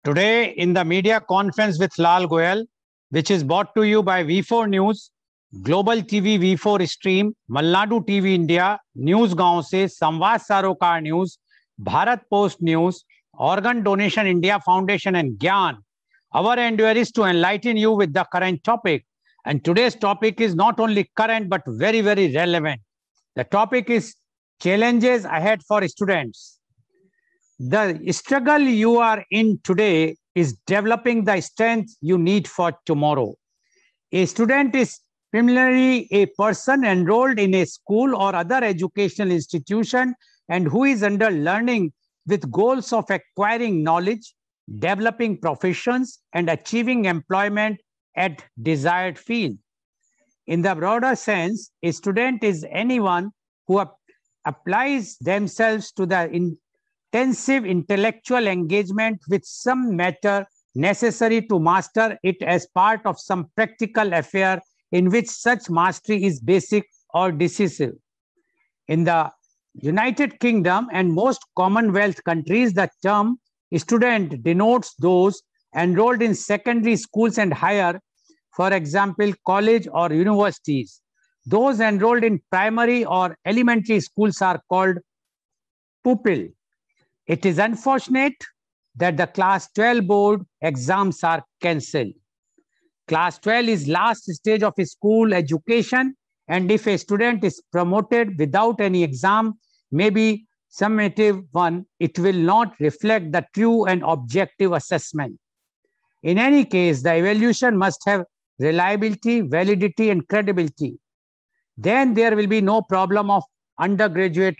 Today, in the media conference with Lal Goyal, which is brought to you by V4 News, Global TV V4 Stream, Malnadu TV India, News Gaon se, Samvad Sarokar News, Bharat Post News, Organ Donation India Foundation and Gyan. Our endeavor is to enlighten you with the current topic. And today's topic is not only current, but very, very relevant. The topic is challenges ahead for students. The struggle you are in today is developing the strength you need for tomorrow. A student is primarily a person enrolled in a school or other educational institution and who is under learning with goals of acquiring knowledge, developing professions, and achieving employment at desired field. In the broader sense, a student is anyone who applies themselves to the intensive intellectual engagement with some matter necessary to master it as part of some practical affair in which such mastery is basic or decisive. In the United Kingdom and most Commonwealth countries, the term student denotes those enrolled in secondary schools and higher, for example, college or universities. Those enrolled in primary or elementary schools are called pupil. It is unfortunate that the class 12 board exams are cancelled. Class 12 is last stage of school education, and if a student is promoted without any exam, maybe summative one, it will not reflect the true and objective assessment. In any case, the evaluation must have reliability, validity, and credibility. Then there will be no problem of undergraduate.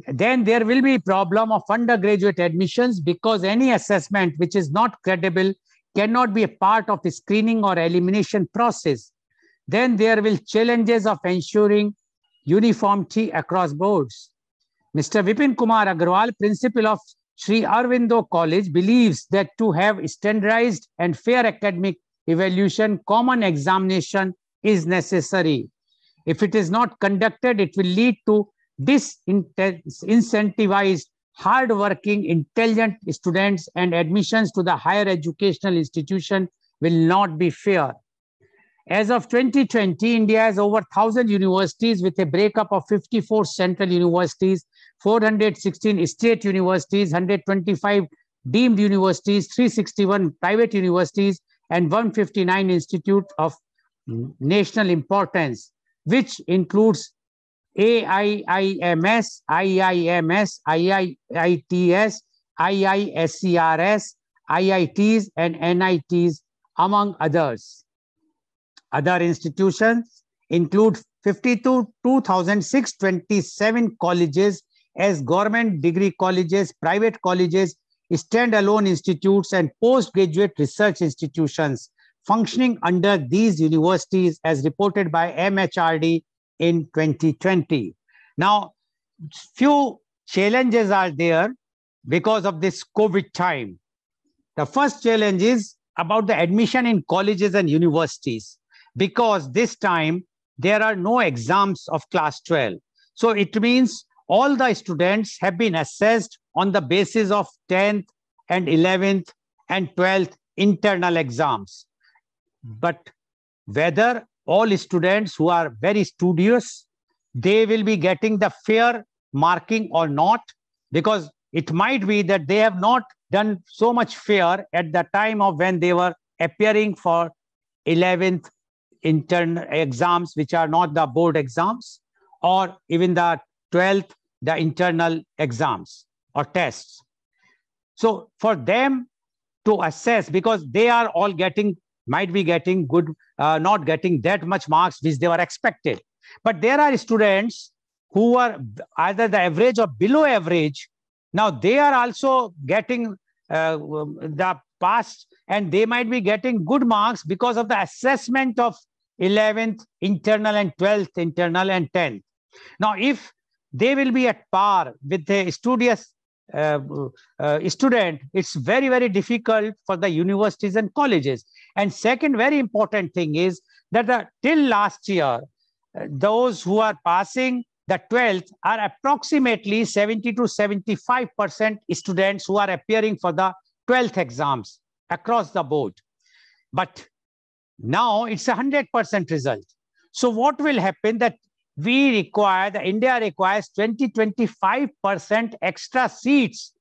Then there will be problem of undergraduate admissions because any assessment which is not credible cannot be a part of the screening or elimination process. Then there will challenges of ensuring uniformity across boards. Mr. Vipin Kumar Agarwal, principal of Sri Aurobindo College, believes that to have standardized and fair academic evaluation, common examination is necessary. If it is not conducted, it will lead to disincentivized, hard-working, intelligent students, and admissions to the higher educational institution will not be fair. As of 2020, India has over 1,000 universities with a breakup of 54 central universities, 416 state universities, 125 deemed universities, 361 private universities, and 159 institutes of national importance, which includes AIIMS, IIMS, IIITS, IISCRS, IITs, and NITs, among others. Other institutions include 2,627 colleges as government degree colleges, private colleges, standalone institutes, and postgraduate research institutions functioning under these universities as reported by MHRD in 2020. Now, few challenges are there because of this COVID time. The first challenge is about the admission in colleges and universities, because this time there are no exams of class 12. So it means all the students have been assessed on the basis of 10th and 11th and 12th internal exams. But whether all students who are very studious, they will be getting the fair marking or not, because it might be that they have not done so much fair at the time of when they were appearing for 11th internal exams, which are not the board exams, or even the 12th, the internal exams or tests. So for them to assess, because they are all might be getting good, not getting that much marks which they were expected. But there are students who are either the average or below average. Now they are also getting the pass, and they might be getting good marks because of the assessment of 11th internal and 12th internal and 10th. Now, if they will be at par with the studious student, it's very, very difficult for the universities and colleges. And second very important thing is that till last year, those who are passing the 12th are approximately 70 to 75% students who are appearing for the 12th exams across the board. But now it's 100% result. So what will happen that India requires 20-25% extra seats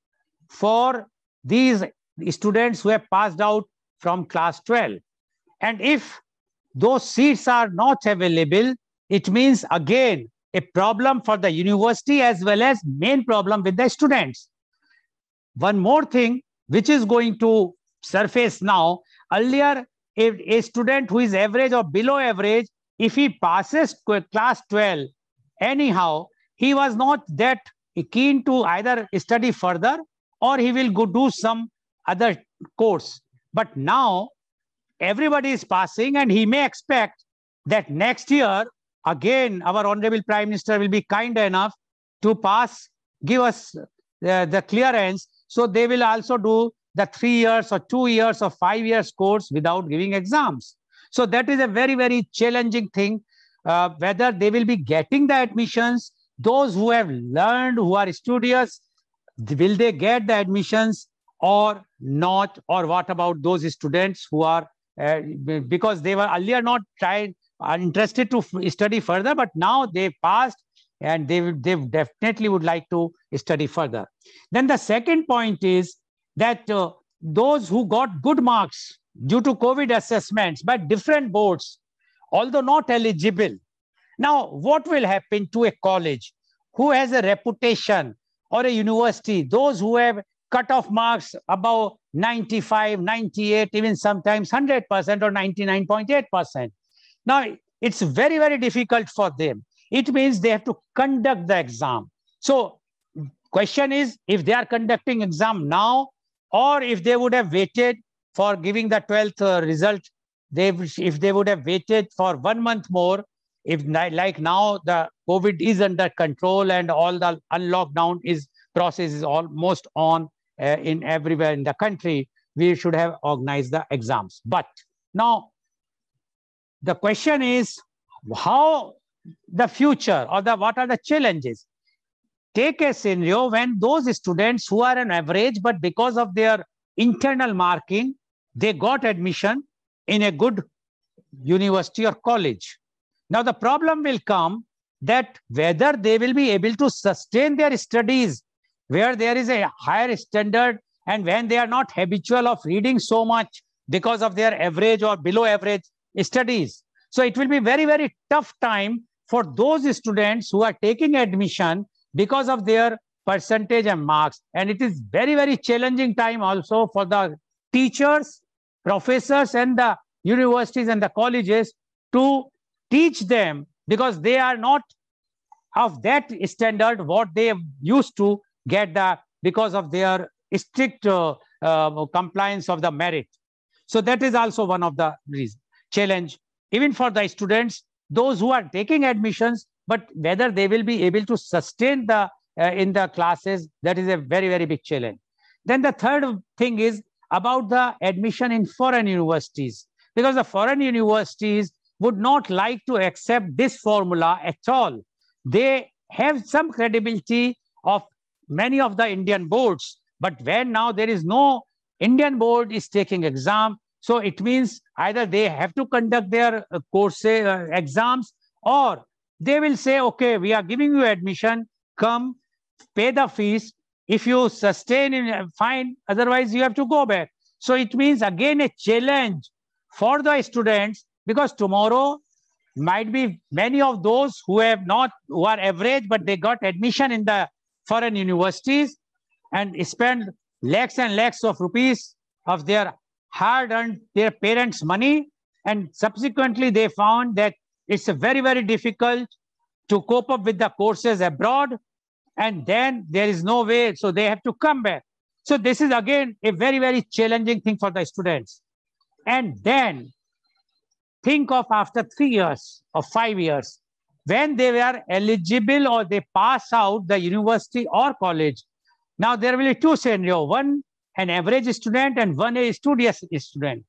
for these students who have passed out from class 12. And if those seats are not available, it means again a problem for the university as well as main problem with the students. One more thing which is going to surface now, earlier a student who is average or below average, if he passes class 12, anyhow, he was not that keen to either study further or he will go do some other course. But now everybody is passing and he may expect that next year, again, our Honorable Prime Minister will be kind enough to give us the clearance. So they will also do the 3 years or 2 years or 5 years course without giving exams. So that is a very, very challenging thing, whether they will be getting the admissions. Those who have learned, who are studious, will they get the admissions or not? Or what about those students who are, because they were earlier not interested to study further, but now they passed and they definitely would like to study further. Then the second point is that those who got good marks due to COVID assessments by different boards, although not eligible. Now, what will happen to a college who has a reputation or a university, those who have cut-off marks above 95, 98, even sometimes 100% or 99.8%. Now, it's very, very difficult for them. It means they have to conduct the exam. So, question is, if they are conducting exam now, or if they would have waited for giving the 12th result, if they would have waited for 1 month more, if like now the COVID is under control and all the unlockdown process is almost on in everywhere in the country, we should have organized the exams. But now the question is how the future or what are the challenges? Take a scenario when those students who are on average, but because of their internal marking, they got admission in a good university or college. Now, the problem will come that whether they will be able to sustain their studies where there is a higher standard and when they are not habitual of reading so much because of their average or below average studies. So it will be very, very tough time for those students who are taking admission because of their percentage and marks. And it is very, very challenging time also for the teachers, professors, and the universities and the colleges to teach them, because they are not of that standard what they used to get because of their strict compliance of the merit. So that is also one of the reasons. Challenge, even for the students, those who are taking admissions, but whether they will be able to sustain in the classes, that is a very, very big challenge. Then the third thing is about the admission in foreign universities, because the foreign universities would not like to accept this formula at all. They have some credibility of many of the Indian boards, but when now there is no Indian board is taking exam, so it means either they have to conduct their courses, exams, or they will say, okay, we are giving you admission, come, pay the fees. If you sustain, fine, otherwise you have to go back. So it means again a challenge for the students, because tomorrow might be many of those who are average, but they got admission in the foreign universities and spend lakhs and lakhs of rupees of their hard-earned, their parents' money, and subsequently they found that it's very, very difficult to cope up with the courses abroad, and then there is no way, so they have to come back. So this is again a very, very challenging thing for the students. And then think of after 3 years or 5 years, when they were eligible or they pass out the university or college. Now there will be two scenarios, one an average student and one a studious student.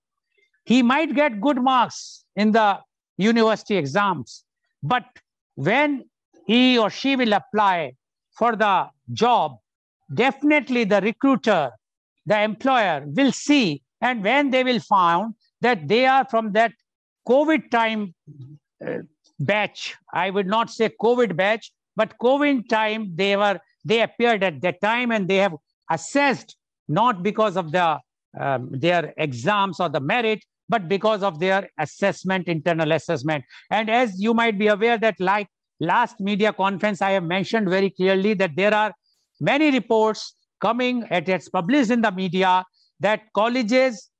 He might get good marks in the university exams, but when he or she will apply for the job, definitely the recruiter the employer will see, and when they will find that they are from that COVID time batch, I would not say COVID batch, but COVID time, they appeared at that time, and they have assessed not because of their exams or the merit, but because of their assessment, internal assessment. And as you might be aware that like last media conference, I have mentioned very clearly that there are many reports coming, it's published in the media, that colleges,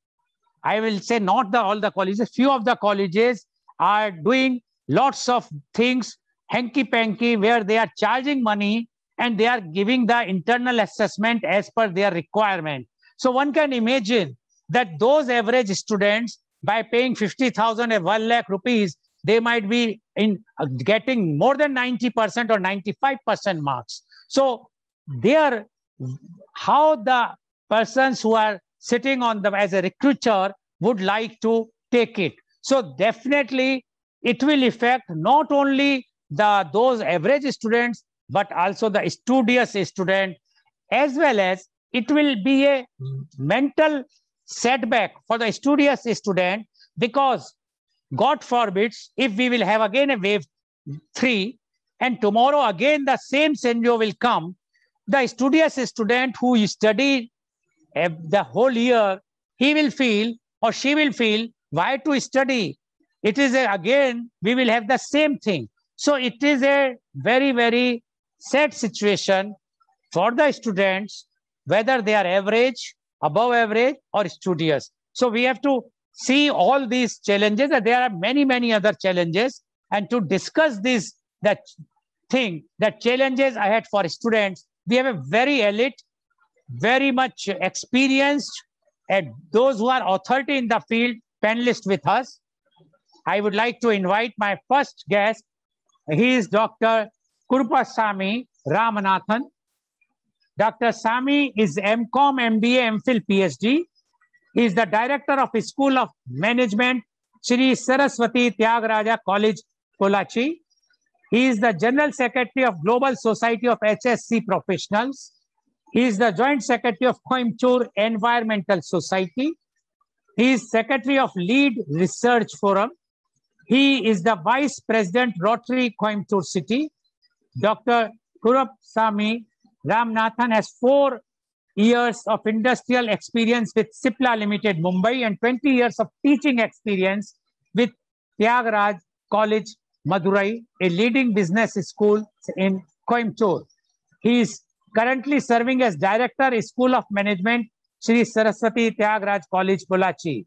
I will say not all the colleges, few of the colleges are doing lots of things, hanky-panky, where they are charging money and they are giving the internal assessment as per their requirement. So one can imagine that those average students, by paying 50,000 or 1 lakh rupees, they might be getting more than 90% or 95% marks. So how the persons who are sitting on them as a recruiter would like to take it. So definitely it will affect not only those average students, but also the studious student, as well as it will be a mental setback for the studious student, because God forbids, if we will have again a wave 3, and tomorrow again the same scenario will come, the studious student who studied the whole year, he will feel or she will feel, why to study? It is again, we will have the same thing. So it is a very, very sad situation for the students, whether they are average, above average, or studious. So we have to see all these challenges, and there are many, many other challenges. And to discuss this, the challenges ahead for students, we have a very elite, very much experienced, and those who are authority in the field panelists with us. I would like to invite my first guest. He is Dr. Kurupasamy Ramanathan. Dr. Samy is MCom, MBA, MPhil, PhD. He is the director of the School of Management, Shri Saraswati Tyagaraja College, Pollachi. He is the General Secretary of Global Society of HSC Professionals. He is the Joint Secretary of Coimbatore Environmental Society. He is Secretary of Lead Research Forum. He is the Vice President, Rotary Coimbatore City. Dr. Kurupasamy Ramanathan has 4 years of industrial experience with Cipla Limited, Mumbai, and 20 years of teaching experience with Tyagaraja College, Madurai, a leading business school in Coimbatore. He is currently serving as Director, School of Management, Shri Saraswati Tyagaraja College, Pollachi.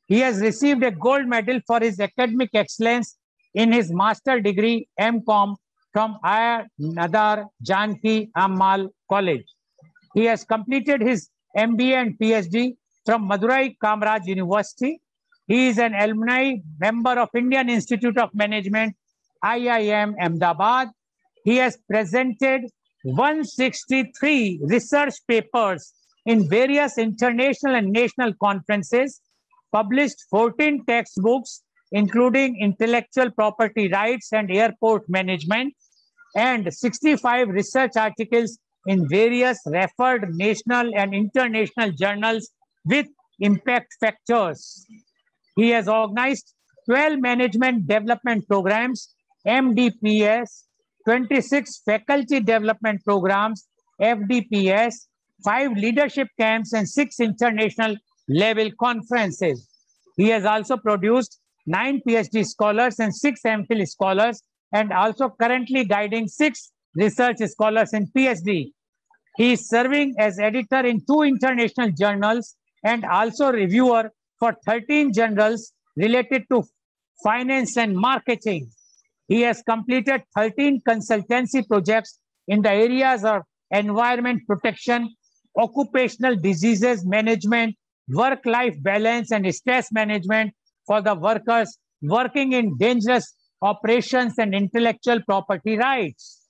He has received a gold medal for his academic excellence in his master degree, MCom, from Ayya Nadar Janki Ammal College. He has completed his MBA and PhD from Madurai Kamaraj University. He is an alumni member of Indian Institute of Management, IIM Ahmedabad. He has presented 163 research papers in various international and national conferences, published 14 textbooks, including intellectual property rights and airport management, and 65 research articles in various referred national and international journals with impact factors. He has organized 12 management development programs, MDPS, 26 faculty development programs, FDPS, 5 leadership camps, and 6 international level conferences. He has also produced 9 PhD scholars and 6 MPhil scholars, and also currently guiding 6 research scholars in PhD. He is serving as editor in 2 international journals and also reviewer for 13 journals related to finance and marketing. He has completed 13 consultancy projects in the areas of environment protection, occupational diseases management, work-life balance, and stress management for the workers working in dangerous operations and intellectual property rights.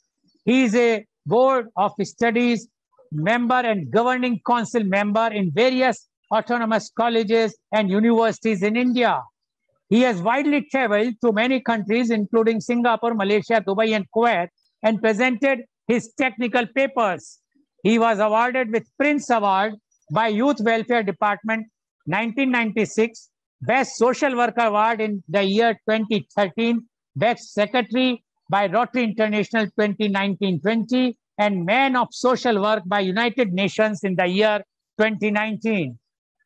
He is a Board of Studies member and governing council member in various autonomous colleges and universities in India. He has widely traveled to many countries, including Singapore, Malaysia, Dubai, and Kuwait, and presented his technical papers. He was awarded with Prince Award by Youth Welfare Department 1996, Best Social Worker Award in the year 2013, Best Secretary by Rotary International 2019-20, and Man of Social Work by United Nations in the year 2019.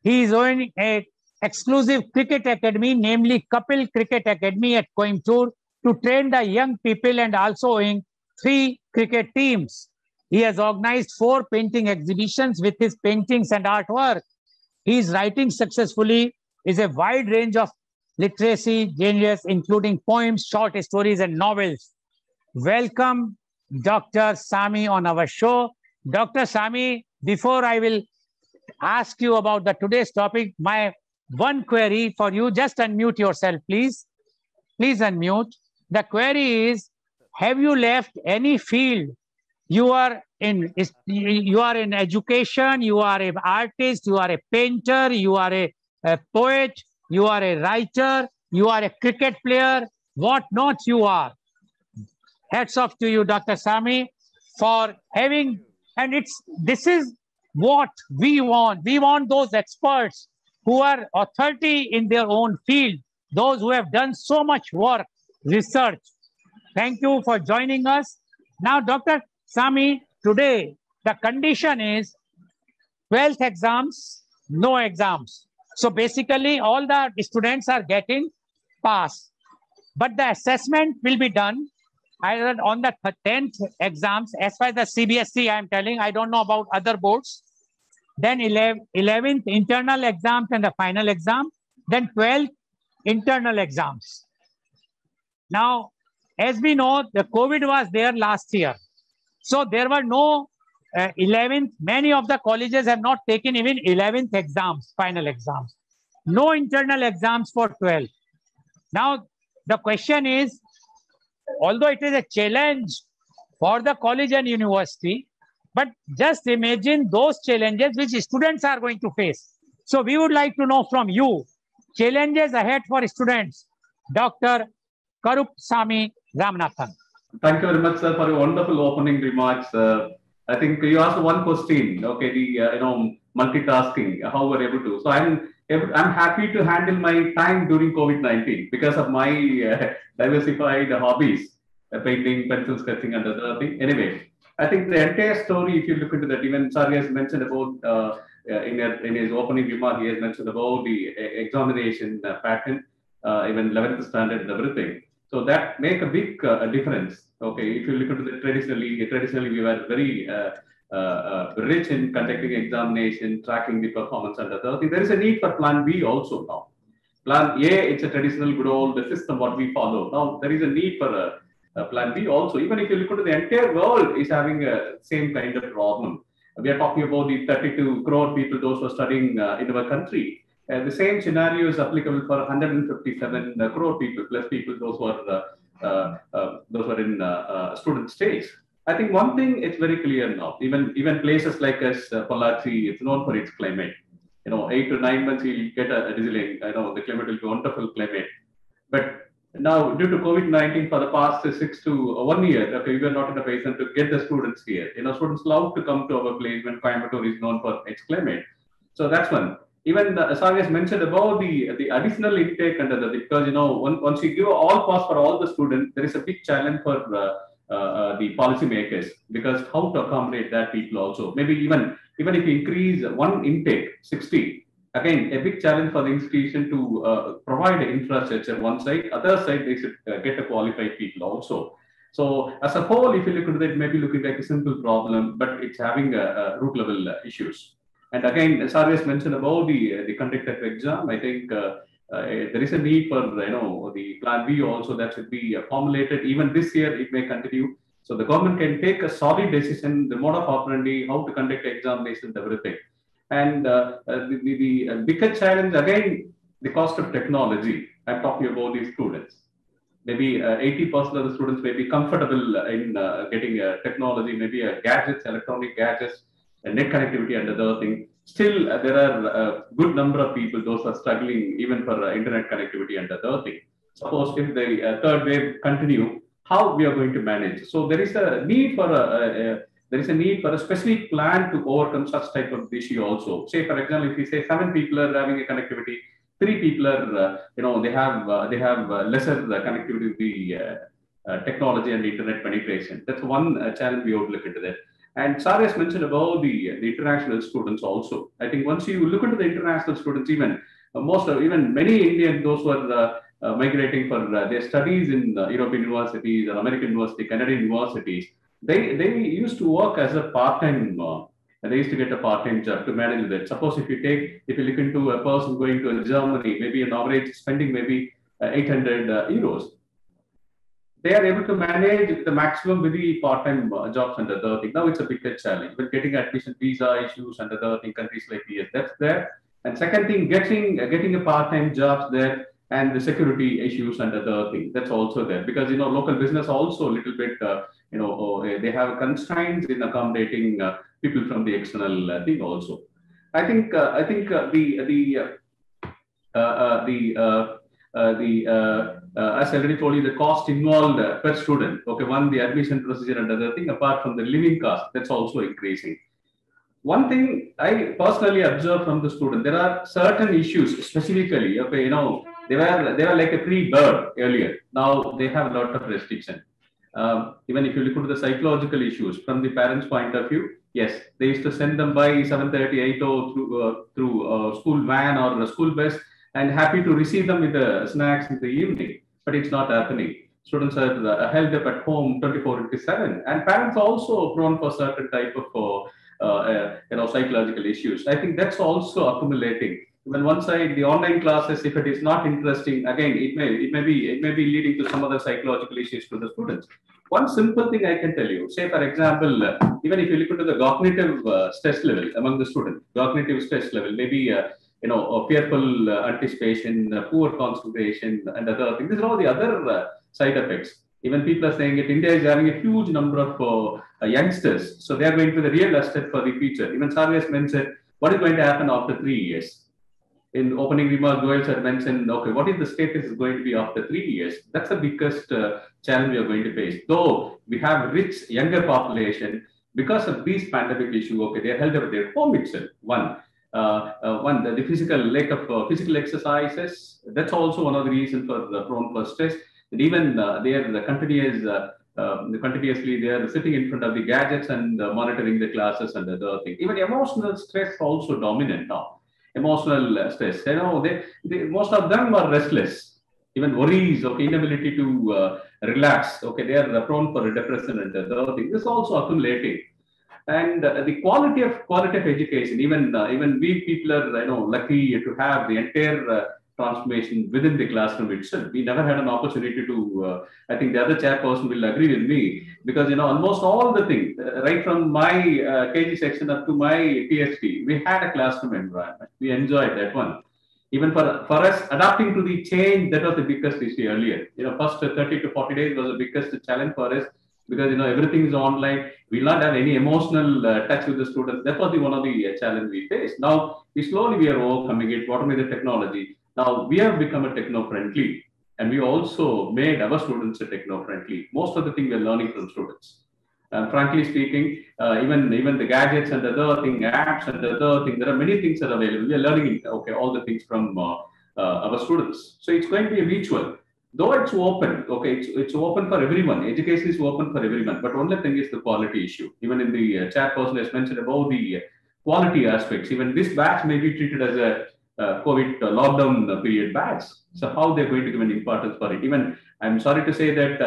He is owning an exclusive cricket academy, namely Kapil Cricket Academy at Coimbatore, to train the young people, and also owning 3 cricket teams. He has organized 4 painting exhibitions with his paintings and artwork. He is writing successfully, is a wide range of literacy genres, including poems, short stories, and novels. Welcome, Dr. Sami, on our show. Dr. Sami, before I will ask you about the today's topic, my one query for you, just unmute yourself, please. Please unmute. The query is, have you left any field? You are in education, you are an artist, you are a painter, you are a poet, you are a writer, you are a cricket player, what not you are. Hats off to you, Dr. Sami, for having, and this is what we want. We want those experts who are authority in their own field, those who have done so much work, research. Thank you for joining us. Now, Dr. Sami, today the condition is 12th exams, no exams. So basically all the students are getting pass, but the assessment will be done either on the 10th exams, as far as the CBSE I am telling, I don't know about other boards. Then 11th internal exams and the final exam, then 12th internal exams. Now, as we know, the COVID was there last year. So there were no 11th, many of the colleges have not taken even 11th exams, final exams. No internal exams for 12th. Now, the question is, although it is a challenge for the college and university, but just imagine those challenges which students are going to face. So we would like to know from you, challenges ahead for students. Dr. Karup Sami Ramanathan. Thank you very much, sir, for your wonderful opening remarks. I think you asked one question, okay, the multitasking, how we're able to. So I'm happy to handle my time during COVID-19 because of my diversified hobbies, painting, pencil sketching, and other thing. Anyway, I think the entire story, if you look into that, even Sari has mentioned about in his opening remark, he has mentioned about the examination pattern, even 11th standard and everything. So that make a big difference. Okay, if you look into the traditionally we were very rich in conducting examination, tracking the performance and other thing. There is a need for Plan B also now. Plan A, it's a traditional good old system what we follow. Now there is a need for a Plan B also. Even if you look into the entire world is having a same kind of problem. We are talking about the 32 crore people, those who are studying in our country. The same scenario is applicable for 157 crore people, plus people those who are in student stage. I think one thing it's very clear now. Even places like us, Pollachi, it's known for its climate. 8 to 9 months you'll get a drizzling. The climate will be wonderful climate. But now, due to COVID-19, for the past 6 to 1 year, okay, we were not in a position to get the students here. Students love to come to our place when Coimbatore is known for its climate. So that's one. Even Sari has mentioned about the additional intake under the, because once you give all pass for all the students, there is a big challenge for the policymakers, because how to accommodate that people also. Maybe even if you increase one intake 60, again a big challenge for the institution to provide infrastructure one side, other side they should get a qualified people also. So as a whole, if you look at that, it may be looking like a simple problem, but it's having root level issues. And again, Sari has mentioned about the conduct of exam. I think there is a need for the Plan B also that should be formulated. Even this year, it may continue. So the government can take a solid decision, the mode of operandi, how to conduct examinations, everything. And the bigger challenge, again, the cost of technology. I'm talking about these students. Maybe 80% of the students may be comfortable in getting technology, maybe gadgets, electronic gadgets, net connectivity and other thing. Still, there are a good number of people, those are struggling even for internet connectivity and other thing. Suppose if the third wave continue, how we are going to manage? So there is a need for there is a need for a specific plan to overcome such type of issue also. Say, for example, if we say 7 people are having a connectivity, 3 people are, they have lesser connectivity with the technology and internet penetration. That's one challenge we would look into that. And Sar has mentioned about the international students also. I think once you look into the international students, even many Indian, those who are migrating for their studies in European universities or American university, Canadian universities, they used to work as a part-time. They used to get a part-time job to manage that. Suppose if you look into a person going to Germany, maybe an average spending maybe 800 euros. They are able to manage the maximum with the part-time jobs and other thing. Now it's a bigger challenge. But getting admission visa issues and other thing, countries like US, that's there. And second thing, getting a part-time jobs there, and the security issues and other thing, that's also there. Because local business also a little bit they have constraints in accommodating people from the external thing also. I think as I already told you, the cost involved per student. Okay, one, the admission procedure and other thing, apart from the living cost, that's also increasing. One thing I personally observed from the student, there are certain issues specifically. Okay, they were like a free bird earlier. Now they have a lot of restriction. Even if you look into the psychological issues from the parents' point of view, yes, they used to send them by 7:30, 8 through school van or a school bus, and happy to receive them with the snacks in the evening. But it's not happening. Students are held up at home 24/7, and parents are also prone for certain type of psychological issues. I think that's also accumulating. When one side, the online classes, if it is not interesting, again, it may be leading to some other psychological issues to the students. One simple thing I can tell you, say for example, even if you look into the cognitive stress level among the students, cognitive stress level, maybe fearful anticipation, poor concentration, and other things. These are all the other side effects. Even people are saying that India is having a huge number of youngsters, so they are going to the real estate for the future. Even Sarvesh mentioned what is going to happen after 3 years. In opening remarks, Goel had mentioned, okay, what is the status is going to be after 3 years? That's the biggest challenge we are going to face. Though we have rich younger population, because of these pandemic issue, okay, they are held up at their home itself. The physical lack of physical exercises. That's also one of the reasons for the prone for stress. And even they are continuously they are sitting in front of the gadgets and monitoring the classes and other things. Even emotional stress also dominant now. Emotional stress. Most of them are restless. Even worries, okay, inability to relax. Okay, they are prone for depression and other things. This is also accumulating. And the quality of education, even we people are lucky to have the entire transformation within the classroom itself. We never had an opportunity to. I think the other chairperson will agree with me, because almost all the things, right from my KG section up to my PhD, we had a classroom environment. We enjoyed that one. Even for us adapting to the change, that was the biggest issue earlier. First 30 to 40 days was the biggest challenge for us, because everything is online. We will not have any emotional touch with the students. That was one of the challenge we faced. Now we are overcoming it. What is the technology? Now we have become a techno-friendly, and we also made our students a techno-friendly. Most of the things we are learning from students. Frankly speaking, even the gadgets and other thing, apps and other things, there are many things that are available. We are learning all the things from our students. So it's going to be a mutual. Though it's open, okay, it's open for everyone. Education is open for everyone, but only thing is the quality issue. Even in the chairperson has mentioned about the quality aspects. Even this batch may be treated as a COVID lockdown period batch. So how they're going to give an importance for it? Even I'm sorry to say that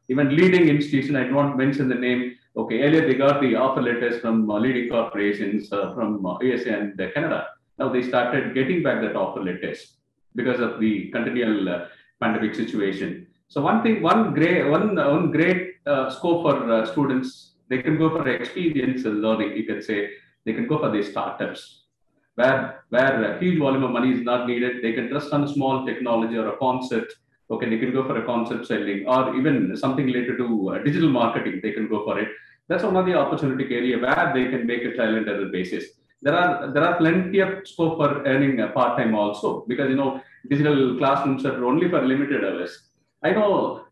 even leading institution, I don't mention the name. Okay, earlier they got the offer letters from leading corporations from USA and Canada. Now they started getting back that offer letters because of the continual pandemic situation. So one great scope for students, they can go for experience learning. You can say they can go for the startups where a huge volume of money is not needed. They can trust on a small technology or a concept. Okay, they can go for a concept selling, or even something related to digital marketing. They can go for it. That's one of the opportunity area where they can make a trial and error basis. There are plenty of scope for earning a part-time also, because digital classrooms are only for limited hours. I know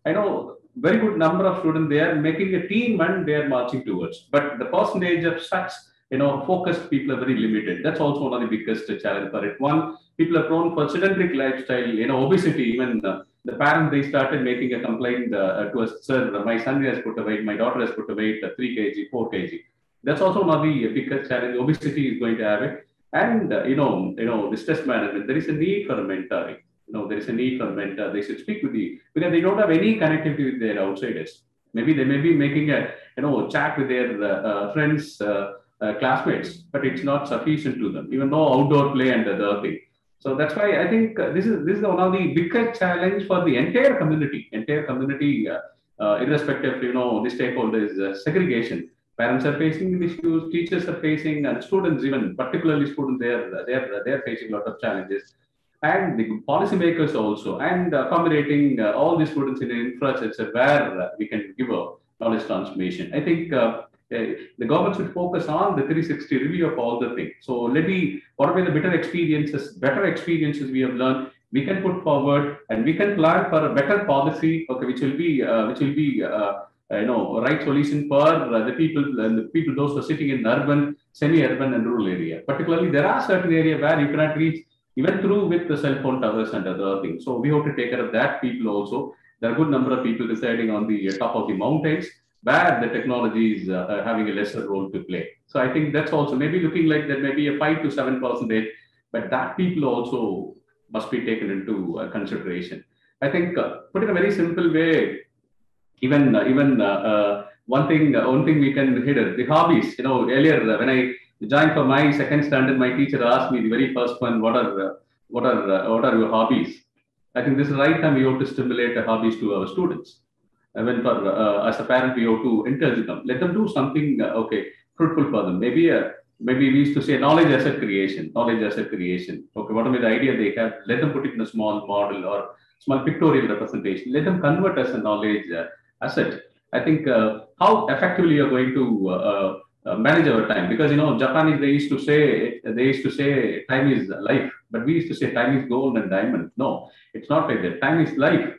very good number of students, they are making a team and they are marching towards. But the percentage of such, focused people are very limited. That's also one of the biggest challenge for it. One, people are prone for sedentary lifestyle, obesity. Even the parents, they started making a complaint to us, sir, my son has put a weight, my daughter has put a weight 3 kg, 4 kg. That's also one of the biggest challenge. Obesity is going to have it. And, the stress management, there is a need for a mentoring. There is a need for a mentor. They should speak with because they don't have any connectivity with their outsiders. Maybe they may be making a, chat with their friends, classmates, but it's not sufficient to them, even though outdoor play and the other thing. So that's why I think this is one of the biggest challenge for the entire community, irrespective, the stakeholders, segregation. Parents are facing issues, teachers are facing, and students, even particularly students, they're facing a lot of challenges, and the policymakers also, and accommodating all the students in an infrastructure where we can give a knowledge transformation. I think the government should focus on the 360 review of all the things. So whatever the better experiences we have learned, we can put forward, and we can plan for a better policy, okay, which will be right solution for the people those who are sitting in urban, semi-urban, and rural area. Particularly, there are certain areas where you cannot reach even through with the cell phone towers and other things. So we have to take care of that people also. There are a good number of people residing on the top of the mountains where the technology is having a lesser role to play. So I think that's also maybe looking like there may be a 5 to 7%, but that people also must be taken into consideration. I think put in a very simple way, even one thing we can hit it, the hobbies. Earlier when I joined for my second standard, my teacher asked me the very first one, what are your hobbies? I think this is the right time we have to stimulate the hobbies to our students. And when as a parent, we have to encourage them, let them do something fruitful for them. Maybe we used to say knowledge asset creation. Okay, whatever the idea they have, let them put it in a small model or small pictorial representation. Let them convert as a knowledge asset. I think how effectively you're going to manage our time, because Japanese, they used to say time is life, but we used to say time is gold and diamond. No, it's not like that. Time is life.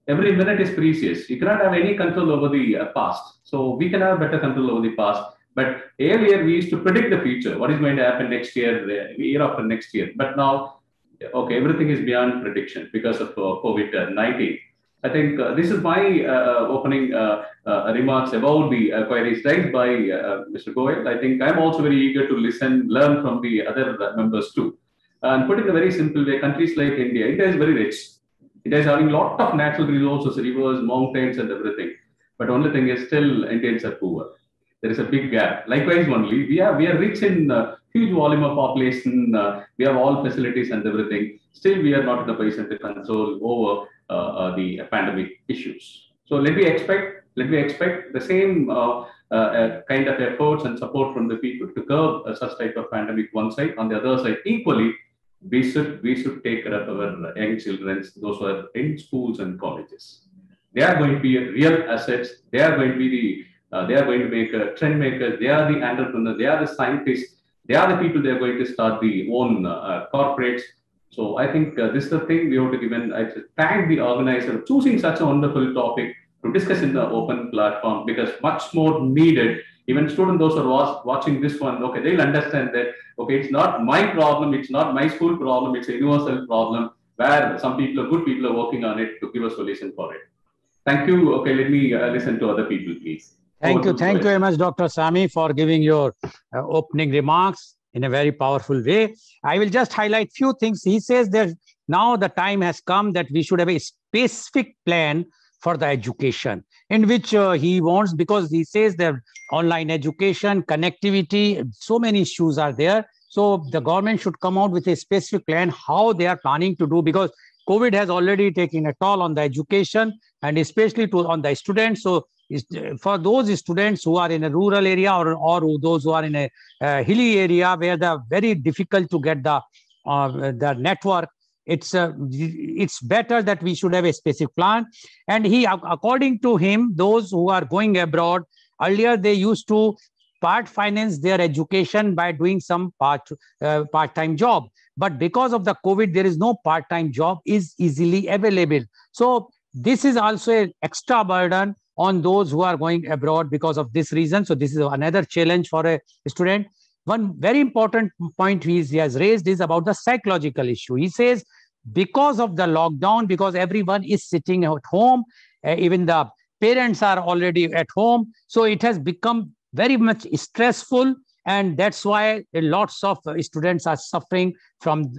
Every minute is precious. You cannot have any control over the past. So we can have better control over the past. But earlier we used to predict the future. What is going to happen next year, the year after next year. But now, okay, everything is beyond prediction because of COVID-19. I think this is my opening remarks about the queries raised by Mr. Goyal. I think I'm also very eager to learn from the other members too. And put it in a very simple way, countries like India is very rich. It is having a lot of natural resources, rivers, mountains, and everything. But only thing is still Indians are poor. There is a big gap. Likewise, only we are rich in huge volume of population. We have all facilities and everything. Still, we are not in a position to control over the pandemic issues. So let me expect the same kind of efforts and support from the people to curb such type of pandemic one side. On the other side, equally, we should take care of our young children, those who are in schools and colleges. They are going to be real assets. They are going to be they are going to make trend makers. They are the entrepreneurs. They are the scientists. They are the people. They are going to start the own corporates. So I think this is the thing we have to give. And I thank the organizer for choosing such a wonderful topic to discuss in the open platform, because much more needed. Even students, those who are watching this one, okay, they'll understand that, okay, it's not my problem, it's not my school problem, it's a universal problem where some people, good people are working on it to give a solution for it. Thank you. Okay, let me listen to other people, please. Thank you very much, Dr. Sami, for giving your opening remarks in a very powerful way. I will just highlight few things. He says that now the time has come that we should have a specific plan for the education, in which he wants, because he says that online education, connectivity, so many issues are there. So the government should come out with a specific plan how they are planning to do, because COVID has already taken a toll on the education and especially on the students. So for those students who are in a rural area or those who are in a hilly area where they are very difficult to get the network, it's better that we should have a specific plan. And according to him, those who are going abroad, earlier they used to part finance their education by doing some part-time job. But because of the COVID, there is no part-time job is easily available. So this is also an extra burden on those who are going abroad because of this reason. So this is another challenge for a student. One very important point he has raised is about the psychological issue. He says, because of the lockdown, because everyone is sitting at home, even the parents are already at home, so it has become very much stressful, and that's why lots of students are suffering from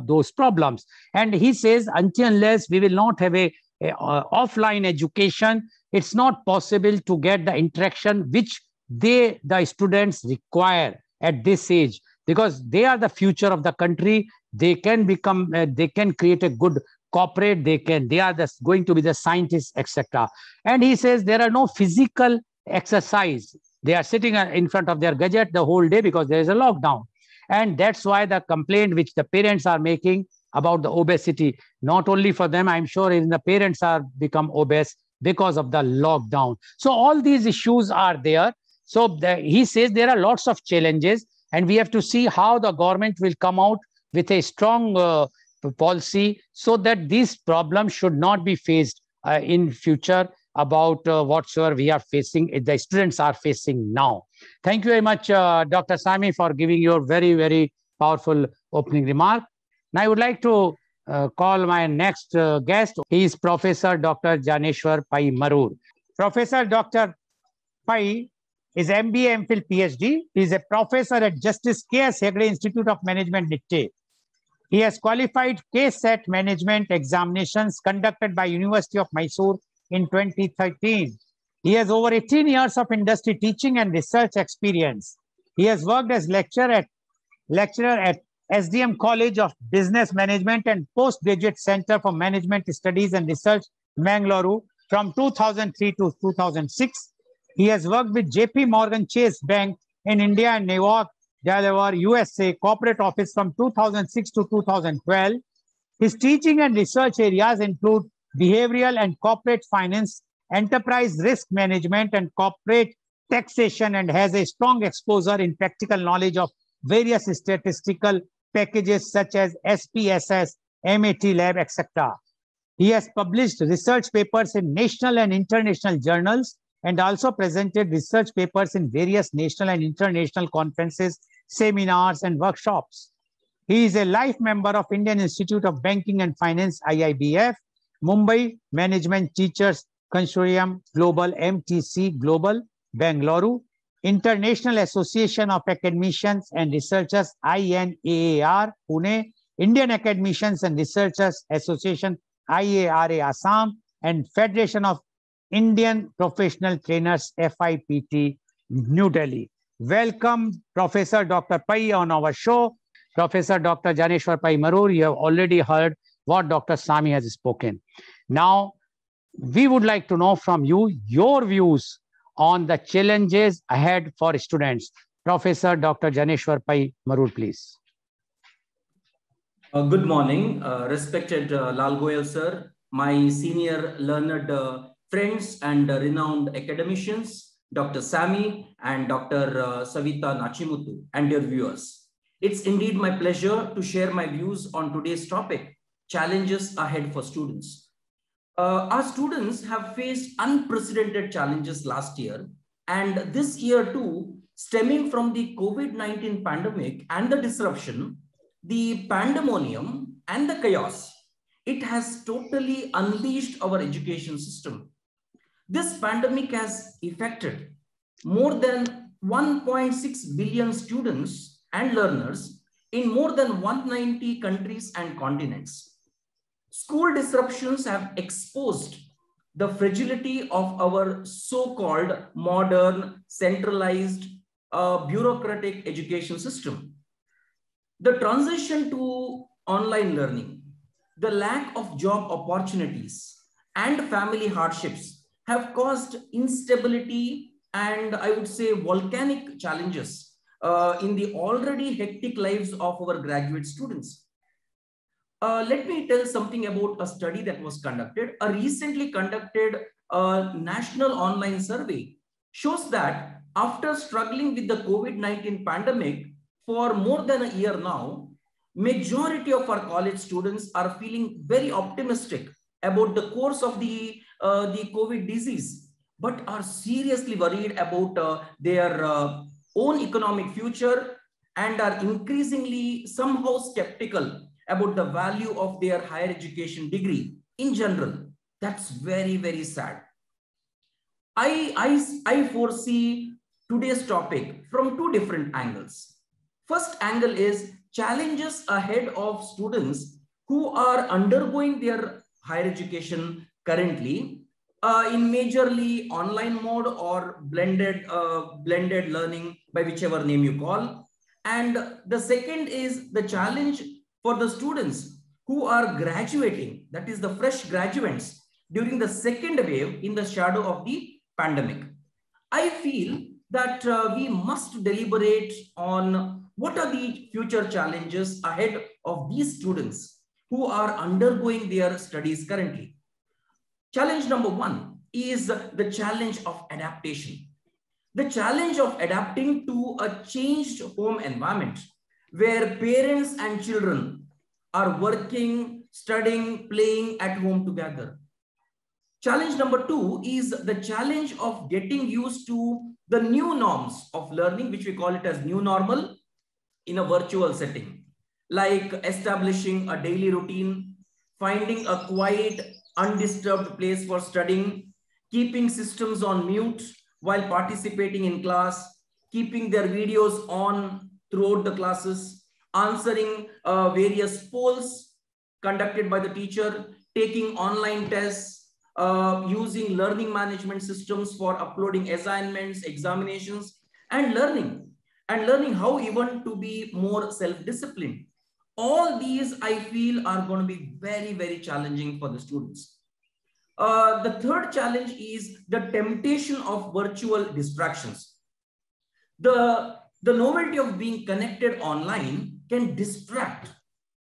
those problems. And he says, until unless we will not have a offline education, it's not possible to get the interaction which the students require at this age, because they are the future of the country. They can become, they can create a good corporate, they are going to be the scientists, etc. And he says there are no physical exercise. They are sitting in front of their gadget the whole day because there is a lockdown. And that's why the complaint which the parents are making about the obesity, not only for them, I'm sure even the parents are become obese because of the lockdown. So all these issues are there. So he says there are lots of challenges, and we have to see how the government will come out with a strong policy so that these problems should not be faced in future about whatsoever we are facing, the students are facing now. Thank you very much, Dr. Sami, for giving your very, very powerful opening remark. Now I would like to call my next guest. He is Professor Dr. Janeshwar Pai Marur. Professor Dr. Pai is MBA, MPhil, PhD. He is a professor at Justice K.S. Hegde Institute of Management, Nitte. He has qualified KSET management examinations conducted by University of Mysore in 2013. He has over 18 years of industry teaching and research experience. He has worked as lecturer at SDM College of Business Management and Postgraduate Center for Management Studies and Research, Mangalore, from 2003 to 2006. He has worked with JP Morgan Chase Bank in India and Newark, Delaware, USA, corporate office from 2006 to 2012. His teaching and research areas include behavioral and corporate finance, enterprise risk management, and corporate taxation, and has a strong exposure in practical knowledge of various statistical packages such as SPSS, MATLAB, etc. He has published research papers in national and international journals and also presented research papers in various national and international conferences, seminars, and workshops. He is a life member of Indian Institute of Banking and Finance, IIBF, Mumbai Management Teachers Consortium Global, MTC Global, Bangalore, International Association of Academicians and Researchers, INAAR, Pune, Indian Academicians and Researchers Association, IARA, Assam, and Federation of Indian Professional Trainers, FIPT, New Delhi. Welcome, Professor Dr. Pai, on our show. Professor Dr. Janeshwar Pai Marur, you have already heard what Dr. Sami has spoken. Now, we would like to know from you your views on the challenges ahead for students. Professor Dr. Janeshwar Pai Marur, please. Good morning, respected Lal Goyal sir, my senior learned friends and renowned academicians, Dr. Sami and Dr. Savita Nachimuthu, and your viewers. It's indeed my pleasure to share my views on today's topic, challenges ahead for students. Our students have faced unprecedented challenges last year, and this year too, stemming from the COVID-19 pandemic and the disruption, the pandemonium and the chaos. It has totally unleashed our education system. This pandemic has affected more than 1.6 billion students and learners in more than 190 countries and continents. School disruptions have exposed the fragility of our so-called modern, centralized, bureaucratic education system. The transition to online learning, the lack of job opportunities, and family hardships have caused instability and, I would say, volcanic challenges in the already hectic lives of our graduate students. Let me tell something about a study that was conducted. A recently conducted national online survey shows that after struggling with the COVID-19 pandemic for more than a year now, majority of our college students are feeling very optimistic about the course of the COVID disease, but are seriously worried about their own economic future and are increasingly somehow skeptical about the value of their higher education degree in general. That's very, very sad. I foresee today's topic from two different angles. First angle is challenges ahead of students who are undergoing their higher education currently in majorly online mode or blended learning, by whichever name you call. And the second is the challenge for the students who are graduating, that is the fresh graduates, during the second wave in the shadow of the pandemic. I feel that we must deliberate on what are the future challenges ahead of these students who are undergoing their studies currently. Challenge number one is the challenge of adaptation. The challenge of adapting to a changed home environment where parents and children are working, studying, playing at home together. Challenge number two is the challenge of getting used to the new norms of learning, which we call it as new normal, in a virtual setting, like establishing a daily routine, finding a quiet, undisturbed place for studying, keeping systems on mute while participating in class, keeping their videos on throughout the classes, answering various polls conducted by the teacher, taking online tests, using learning management systems for uploading assignments, examinations, and learning how even to be more self-disciplined. All these, I feel, are going to be very, very challenging for the students. The third challenge is the temptation of virtual distractions. The novelty of being connected online can distract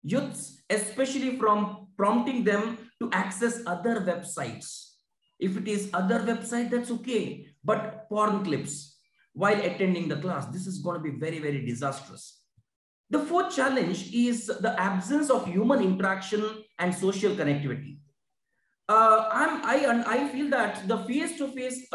youths, especially from prompting them to access other websites. If it is other website, that's okay, but porn clips while attending the class, this is going to be very, very disastrous. The fourth challenge is the absence of human interaction and social connectivity. I feel that the face-to-face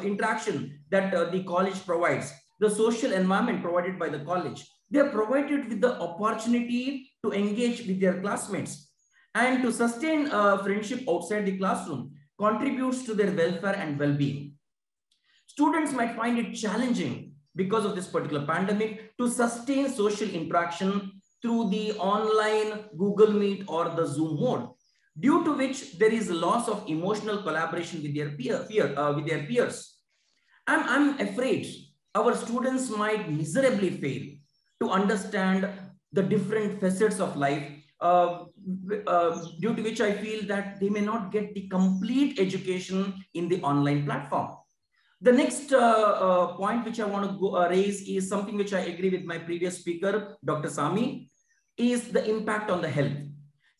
interaction that the college provides, the social environment provided by the college, they are provided with the opportunity to engage with their classmates and to sustain friendship outside the classroom contributes to their welfare and well-being. Students might find it challenging because of this particular pandemic to sustain social interaction through the online Google Meet or the Zoom mode, due to which there is a loss of emotional collaboration with their peers. I'm afraid our students might miserably fail to understand the different facets of life, due to which I feel that they may not get the complete education in the online platform. The next point which I want to raise is something which I agree with my previous speaker, Dr. Sami, is the impact on the health.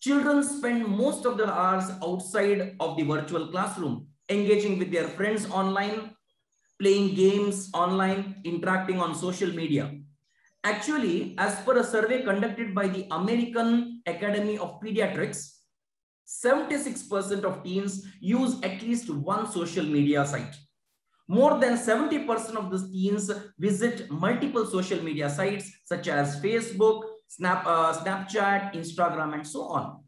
Children spend most of their hours outside of the virtual classroom, engaging with their friends online, playing games online, interacting on social media. Actually, as per a survey conducted by the American Academy of Pediatrics, 76% of teens use at least one social media site. More than 70% of the teens visit multiple social media sites such as Facebook, Snapchat, Instagram, and so on.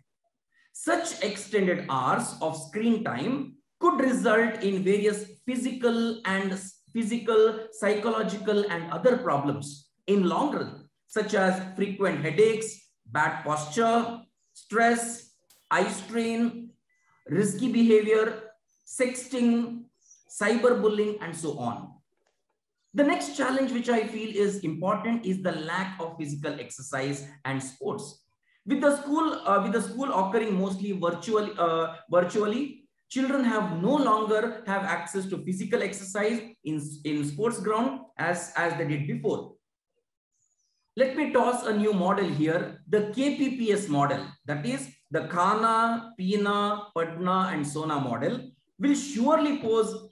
Such extended hours of screen time could result in various physical, psychological, and other problems in long run, such as frequent headaches, bad posture, stress, eye strain, risky behavior, sexting, cyberbullying, and so on. The next challenge which I feel is important is the lack of physical exercise and sports. With the school occurring mostly virtually, children have no longer have access to physical exercise in sports ground as they did before. Let me toss a new model here, the KPPS model, that is the Khana, Pina, Padna, and Sona model, will surely pose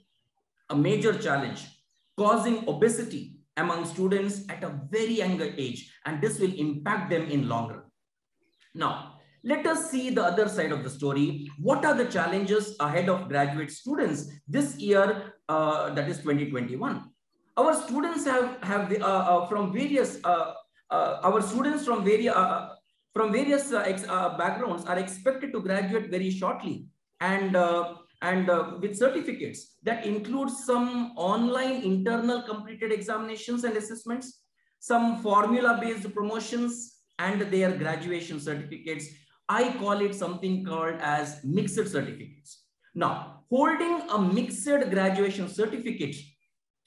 a major challenge, causing obesity among students at a very young age, and this will impact them in long run. Now, Let us see the other side of the story. What are the challenges ahead of graduate students this year, that is 2021? Our students from various backgrounds are expected to graduate very shortly, and with certificates that include some online internal completed examinations and assessments, some formula-based promotions, and their graduation certificates. I call it something called as mixed certificates. Now, holding a mixed graduation certificate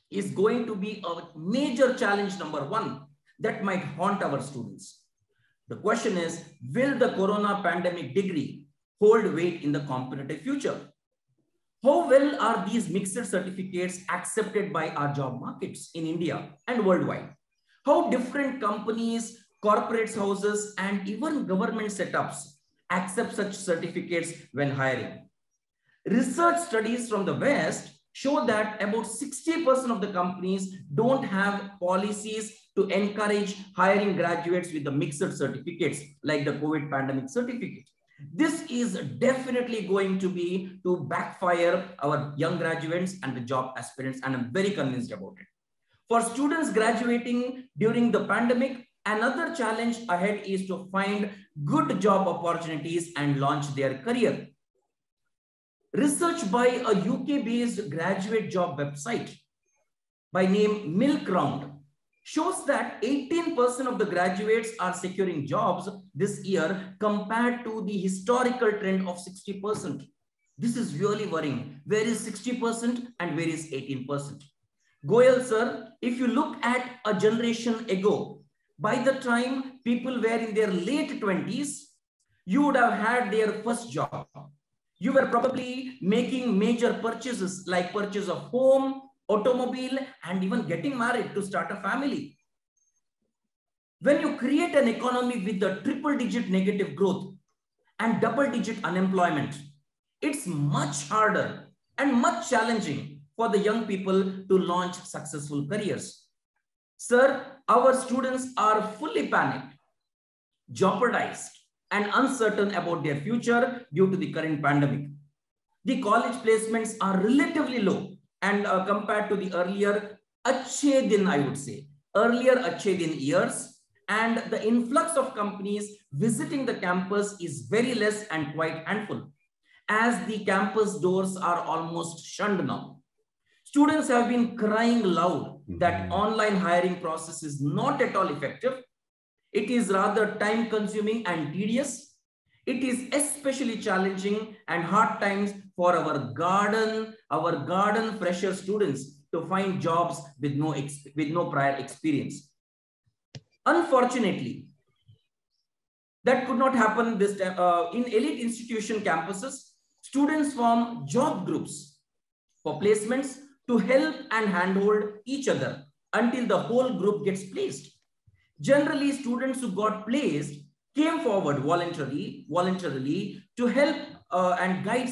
is going to be a major challenge, number one, that might haunt our students. The question is, will the corona pandemic degree hold weight in the competitive future? How well are these mixed certificates accepted by our job markets in India and worldwide? How different companies, corporate houses, and even government setups accept such certificates when hiring? Research studies from the West show that about 60% of the companies don't have policies to encourage hiring graduates with the mixed certificates, like the COVID pandemic certificate. This is definitely going to backfire our young graduates and the job aspirants, and I'm very convinced about it. For students graduating during the pandemic, another challenge ahead is to find good job opportunities and launch their career. Research by a UK-based graduate job website by name Milkround shows that 18% of the graduates are securing jobs this year compared to the historical trend of 60%. This is really worrying. Where is 60% and where is 18%? Goyal sir, if you look at a generation ago, by the time people were in their late 20s, you would have had their first job. You were probably making major purchases like purchase of home, automobile, and even getting married to start a family. When you create an economy with a triple-digit negative growth and double-digit unemployment, it's much harder and much challenging for the young people to launch successful careers. Sir, our students are fully panicked, jeopardized, and uncertain about their future due to the current pandemic. The college placements are relatively low and compared to the earlier Achhe Din, I would say, earlier Achhe Din years, and the influx of companies visiting the campus is very less and quite handful, as the campus doors are almost shunned now. Students have been crying loud that online hiring process is not at all effective. It is rather time consuming and tedious. It is especially challenging and hard times for our garden fresher students to find jobs with no prior experience. Unfortunately, that could not happen this time. In elite institution campuses, students form job groups for placements to help and handhold each other until the whole group gets placed. Generally, students who got placed came forward voluntarily to help and guide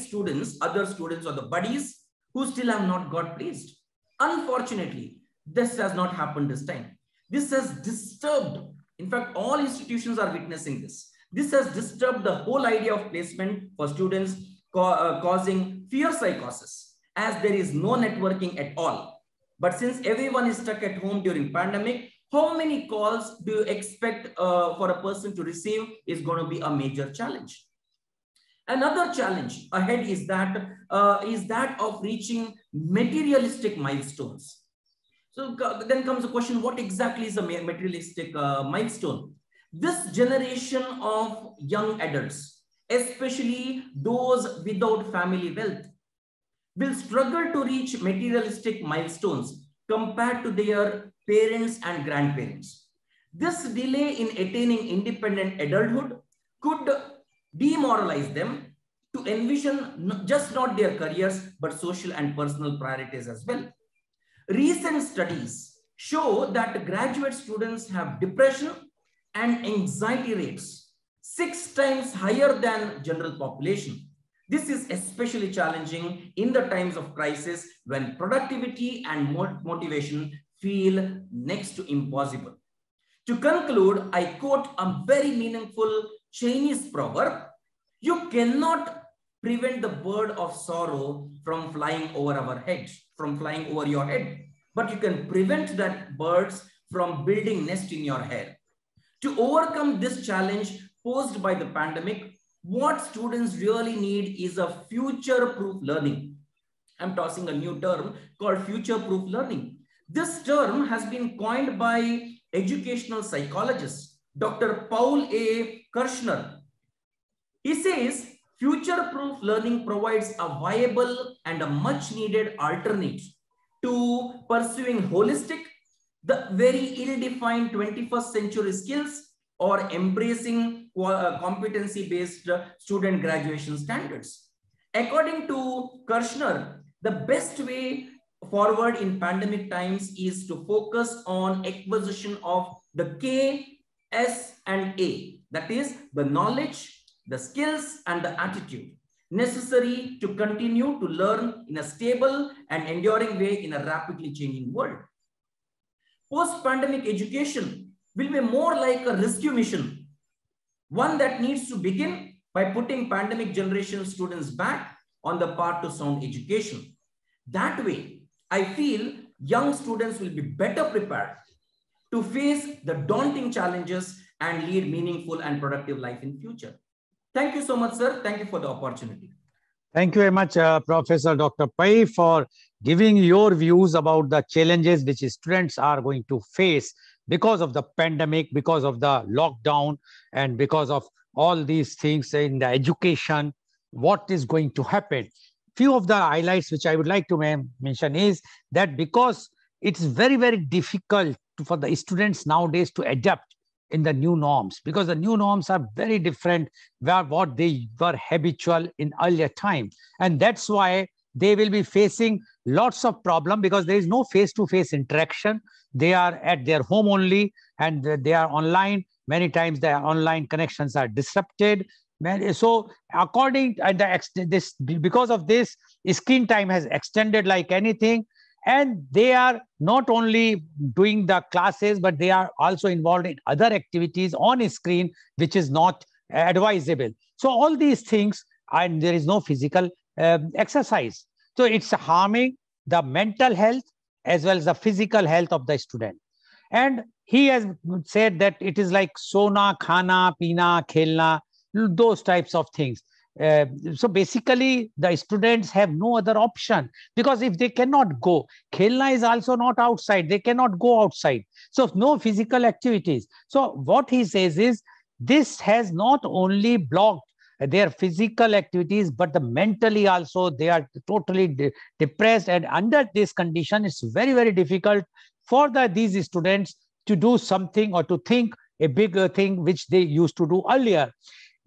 other students or the buddies who still have not got placed. Unfortunately, this has not happened this time. This has disturbed, in fact, all institutions are witnessing this. This has disturbed the whole idea of placement for students, causing fear psychosis, as there is no networking at all. But since everyone is stuck at home during pandemic, how many calls do you expect for a person to receive is going to be a major challenge. Another challenge ahead is that of reaching materialistic milestones. So then comes the question, what exactly is a materialistic milestone? This generation of young adults, especially those without family wealth, will struggle to reach materialistic milestones compared to their parents and grandparents. This delay in attaining independent adulthood could demoralize them to envision not their careers, but social and personal priorities as well. Recent studies show that graduate students have depression and anxiety rates 6 times higher than general population. This is especially challenging in the times of crisis when productivity and motivation feel next to impossible. To conclude, I quote a very meaningful Chinese proverb, you cannot prevent the bird of sorrow from flying over our heads, from flying over your head, but you can prevent that birds from building nest in your hair. To overcome this challenge posed by the pandemic, what students really need is a future-proof learning. I'm tossing a new term called future-proof learning. This term has been coined by educational psychologist, Dr. Paul A. Kirshner. He says, future-proof learning provides a viable and a much-needed alternate to pursuing holistic, the very ill-defined 21st century skills, or embracing competency-based student graduation standards. According to Kirshner, the best way forward in pandemic times is to focus on acquisition of the K, S, and A. That is the knowledge, the skills, and the attitude necessary to continue to learn in a stable and enduring way in a rapidly changing world. Post-pandemic education will be more like a rescue mission, one that needs to begin by putting pandemic generation students back on the path to sound education. That way, I feel young students will be better prepared to face the daunting challenges and lead meaningful and productive life in future. Thank you so much, sir. Thank you for the opportunity. Thank you very much, Professor Dr. Pai, for giving your views about the challenges which students are going to face because of the pandemic, because of the lockdown, and because of all these things in the education, what is going to happen. Few of the highlights which I would like to mention is that because it's very, very difficult for the students nowadays to adapt in the new norms, because the new norms are very different than what they were habitual in earlier time. And that's why they will be facing lots of problems because there is no face-to-face interaction. They are at their home only and they are online. Many times their online connections are disrupted. So according to because of this, screen time has extended like anything. And they are not only doing the classes, but they are also involved in other activities on a screen, which is not advisable. So all these things, and there is no physical exercise. So it's harming the mental health as well as the physical health of the student. And he has said that it is like sona, khana, pina, khelna, those types of things. So basically, the students have no other option because if they cannot go, khelna is also not outside. They cannot go outside. So no physical activities. So what he says is this has not only blocked their physical activities, but the mentally also they are totally depressed. And under this condition, it's very, very difficult for these students to do something or to think a bigger thing which they used to do earlier.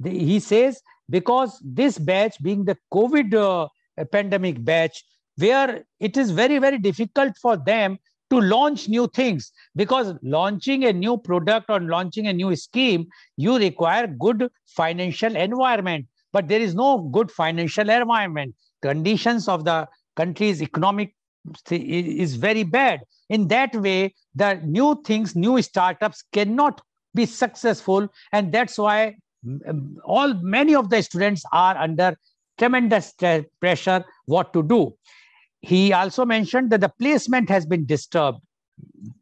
He says, because this batch being the COVID pandemic batch, where it is very, very difficult for them to launch new things, because launching a new product or launching a new scheme, you require good financial environment, but there is no good financial environment. Conditions of the country's economic is very bad. In that way, the new things, new startups cannot be successful, and that's why many of the students are under tremendous pressure what to do. He also mentioned that the placement has been disturbed.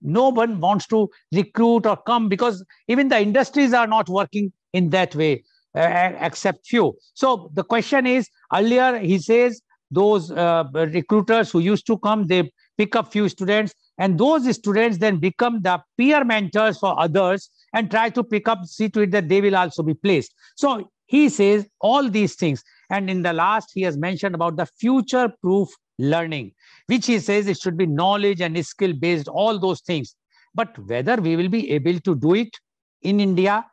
No one wants to recruit or come because even the industries are not working in that way, except few. So the question is, earlier he says those recruiters who used to come, they pick up few students, and those students then become the peer mentors for others and try to pick up, see to it that they will also be placed. So he says all these things. And in the last, he has mentioned about the future-proof learning, which he says it should be knowledge and skill-based, all those things. But whether we will be able to do it in India,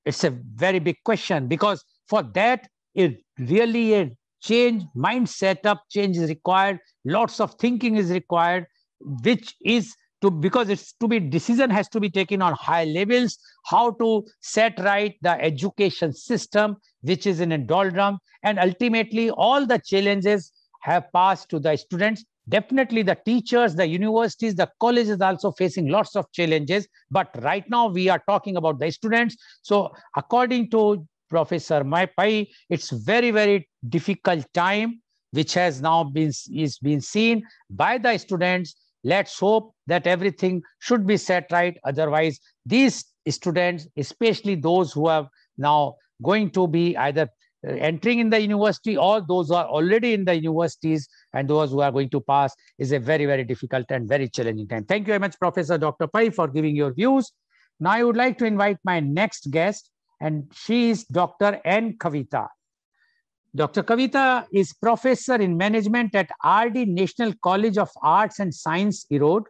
it's a very big question, because for that, it really a change, mindset up change is required. Lots of thinking is required, which is because it's to be decision has to be taken on high levels, how to set right the education system, which is in a doldrum, and ultimately all the challenges have passed to the students. Definitely the teachers, the universities, the colleges also facing lots of challenges, but right now we are talking about the students. So according to Professor Pai. It's very difficult time which has now been seen by the students. Let's hope that everything should be set right. Otherwise, these students, especially those who are now going to be either entering in the university or those who are already in the universities and those who are going to pass, is a very difficult and very challenging time. Thank you very much, Professor Dr. Pai, for giving your views. Now I would like to invite my next guest, and she is Dr. N. Kavita. Dr. Kavita is professor in management at RD National College of Arts and Science, Erode.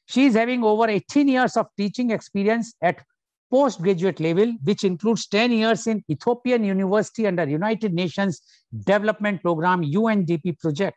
She is having over 18 years of teaching experience at postgraduate level, which includes 10 years in Ethiopian University under United Nations Development Program UNDP project.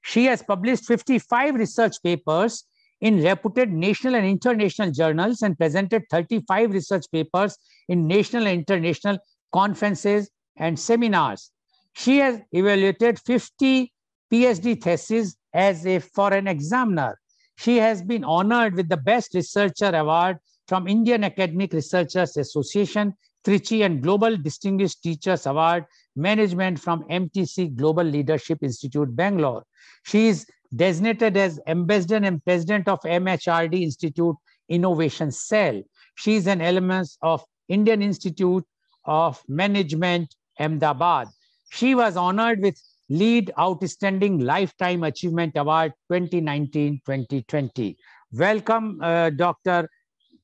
She has published 55 research papers in reputed national and international journals and presented 35 research papers in national and international conferences and seminars. She has evaluated 50 PhD theses as a foreign examiner. She has been honored with the Best Researcher Award from Indian Academic Researchers Association, Trichy, and Global Distinguished Teachers Award, Management from MTC Global Leadership Institute, Bangalore. She is designated as Ambassador and President of MHRD Institute Innovation Cell. She is an alumnus of Indian Institute of Management, Ahmedabad. She was honored with Lead Outstanding Lifetime Achievement Award 2019-2020. Welcome, Dr.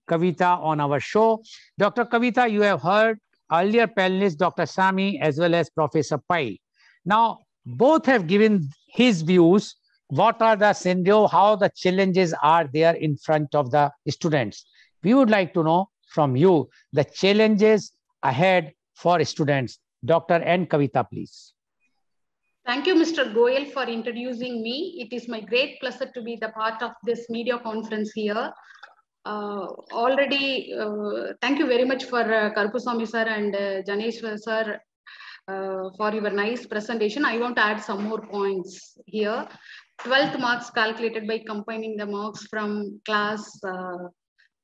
Kavita, on our show. Dr. Kavita, you have heard earlier panelist Dr. Sami as well as Professor Pai. Now, both have given his views. What are the scenario, how the challenges are there in front of the students? We would like to know from you the challenges ahead for students. Dr. N. Kavita, please. Thank you, Mr. Goyal, for introducing me. It is my great pleasure to be the part of this media conference here. Thank you very much for Karupusamy sir and Janeshwar sir for your nice presentation. I want to add some more points here. 12th marks calculated by combining the marks from class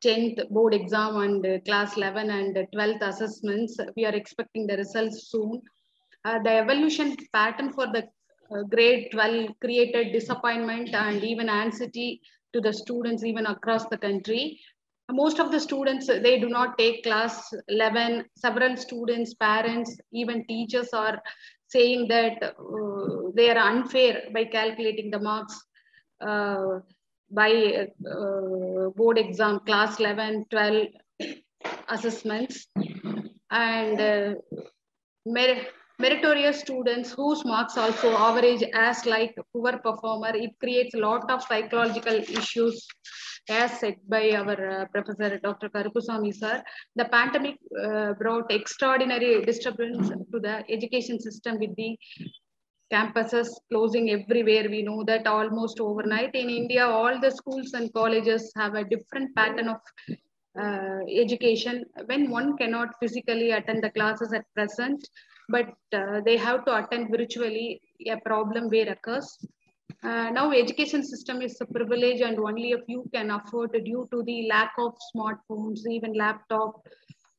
10th board exam and class 11 and 12th assessments. We are expecting the results soon. The evolution pattern for the grade 12 created disappointment and even anxiety to the students even across the country. Most of the students, they do not take class 11. Several students, parents, even teachers are saying that they are unfair by calculating the marks by board exam, class 11, 12 assessments. And meritorious students whose marks also average as like poor performer, it creates a lot of psychological issues, as said by our Professor Dr. Karupusamy sir. The pandemic brought extraordinary disturbance to the education system with the campuses closing everywhere. We know that almost overnight in India, all the schools and colleges have a different pattern of education when one cannot physically attend the classes at present, but they have to attend virtually. A problem where occurs. Now education system is a privilege and only a few can afford due to the lack of smartphones, even laptop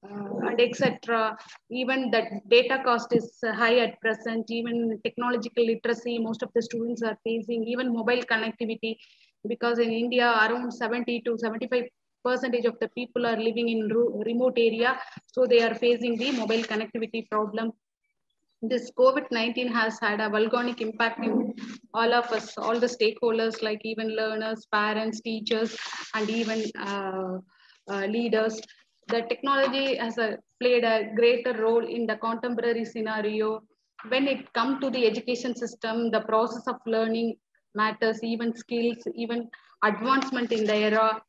and etc. Even the data cost is high at present. Even technological literacy, most of the students are facing, even mobile connectivity, because in India around 70 to 75% of the people are living in remote area, so they are facing the mobile connectivity problem. This COVID-19 has had a volcanic impact in all of us, all the stakeholders, like even learners, parents, teachers, and even leaders. The technology has played a greater role in the contemporary scenario. When it comes to the education system, the process of learning matters, even skills, even advancement in the era.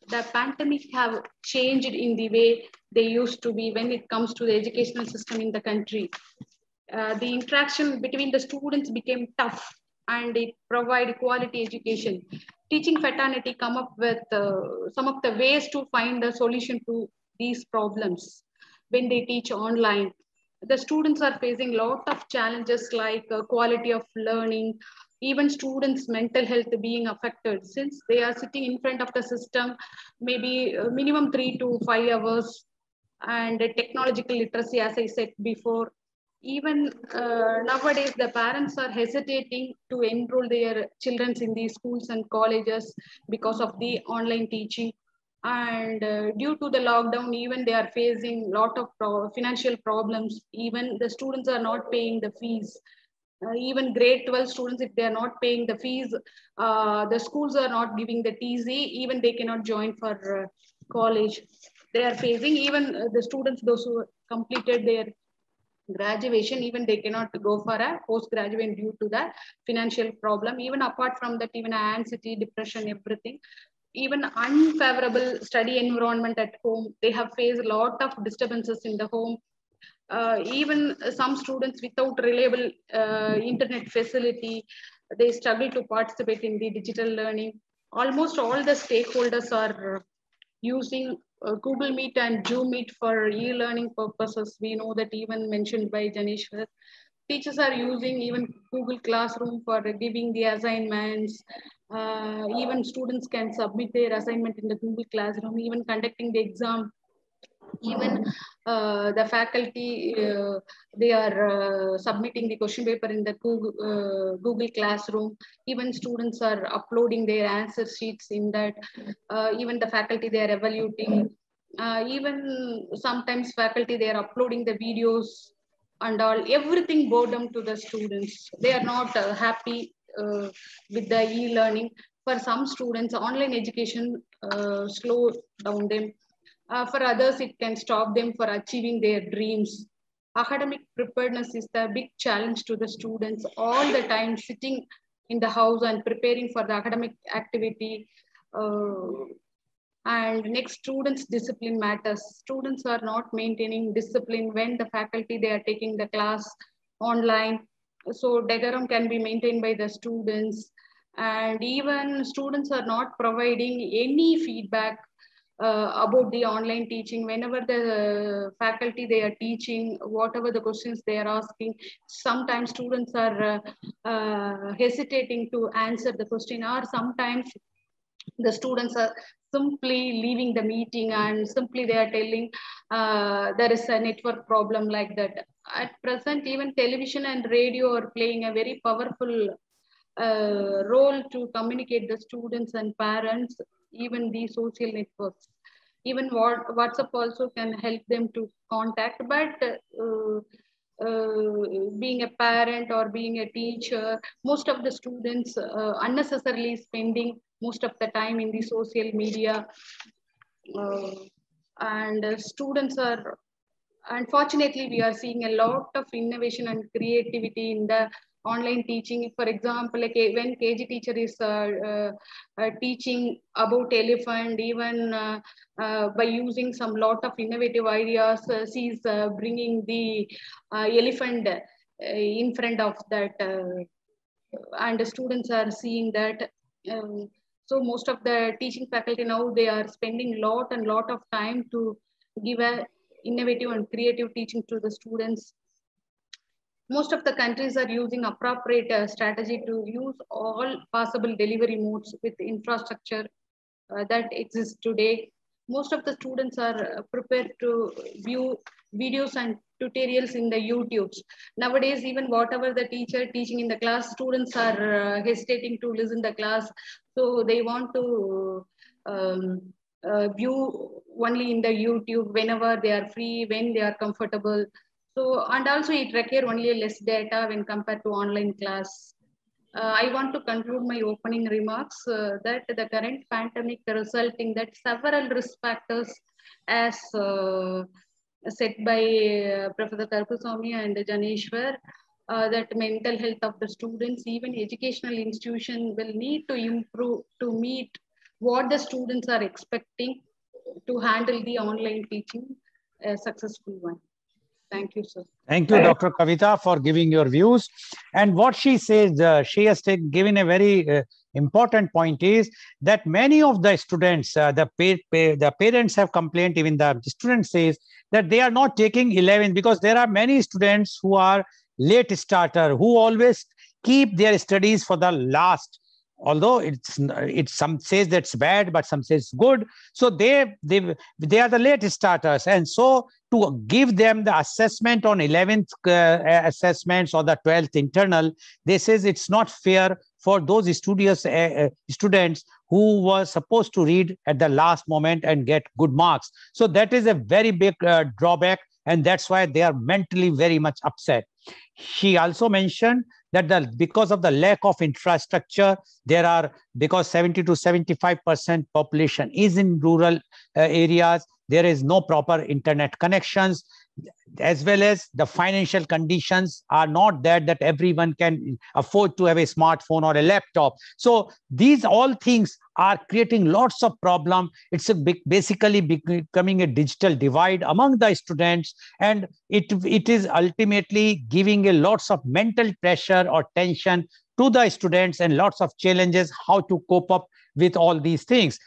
The pandemic have changed in the way they used to be when it comes to the educational system in the country. The interaction between the students became tough and it provide quality education. Teaching fraternity come up with some of the ways to find a solution to these problems when they teach online. The students are facing a lot of challenges like quality of learning, even students' mental health being affected since they are sitting in front of the system, maybe minimum 3 to 5 hours and technological literacy, as I said before. Even nowadays, the parents are hesitating to enroll their children in these schools and colleges because of the online teaching. And due to the lockdown, even they are facing a lot of financial problems. Even the students are not paying the fees. Even grade 12 students, if they are not paying the fees, the schools are not giving the TZ, even they cannot join for college. They are facing, even the students, those who completed their graduation, even they cannot go for a post-graduate due to the financial problem. Even apart from that, even anxiety, depression, everything. Even unfavorable study environment at home, they have faced a lot of disturbances in the home. Even some students without reliable internet facility, they struggle to participate in the digital learning. Almost all the stakeholders are using Google Meet and Zoom Meet for e-learning purposes. We know that, even mentioned by Janeshwar. Teachers are using even Google Classroom for giving the assignments. Even students can submit their assignment in the Google Classroom, even conducting the exam. Even the faculty, they are submitting the question paper in the Google Classroom. Even students are uploading their answer sheets in that. Even the faculty, they are evaluating. Even sometimes faculty, they are uploading the videos and all. Everything boredom to the students. They are not happy with the e-learning. For some students, online education slow down them. For others, it can stop them for achieving their dreams. Academic preparedness is the big challenge to the students all the time, sitting in the house and preparing for the academic activity. And next, students' discipline matters. Students are not maintaining discipline when the faculty, they are taking the class online. So decorum can be maintained by the students. And even students are not providing any feedback about the online teaching. Whenever the faculty, they are teaching, whatever the questions they are asking, sometimes students are hesitating to answer the question, or sometimes the students are simply leaving the meeting and simply they are telling there is a network problem, like that. At present, even television and radio are playing a very powerful role to communicate the students and parents. Even the social networks, even WhatsApp also can help them to contact. But being a parent or being a teacher, most of the students unnecessarily spending most of the time in the social media. And students are, unfortunately, we are seeing a lot of innovation and creativity in the online teaching. For example, like when KG teacher is teaching about elephant, even by using some lot of innovative ideas, she's bringing the elephant in front of that, and the students are seeing that. So most of the teaching faculty now, they are spending lot of time to give a innovative and creative teaching to the students. Most of the countries are using appropriate strategy to use all possible delivery modes with infrastructure that exists today. Most of the students are prepared to view videos and tutorials in the YouTubes. Nowadays, even whatever the teacher teaching in the class, students are hesitating to listen the class. So they want to view only in the YouTube whenever they are free, when they are comfortable. So, and also it requires only less data when compared to online class. I want to conclude my opening remarks that the current pandemic resulting that several risk factors, as said by Professor Karupasamy and Janeshwar, that mental health of the students, even educational institution will need to improve to meet what the students are expecting to handle the online teaching a successful one. Thank you, sir. Thank you, Dr. Kavita, for giving your views. And what she says, she has given a very important point is that many of the students, the parents have complained, even the student says that they are not taking 11 because there are many students who are late starter, who always keep their studies for the last. although it's some says that's bad, but some says good. So they are the late starters, and so to give them the assessment on 11th assessments or the 12th internal, they says it's not fair for those studious students who were supposed to read at the last moment and get good marks. So that is a very big drawback, and that's why they are mentally very much upset. She also mentioned that because of the lack of infrastructure, because 70 to 75% population is in rural areas, there is no proper internet connections, as well as the financial conditions are not that everyone can afford to have a smartphone or a laptop. So these all things are creating lots of problem. It's basically becoming a digital divide among the students, and it is ultimately giving a lots of mental pressure or tension to the students and lots of challenges how to cope up with all these things.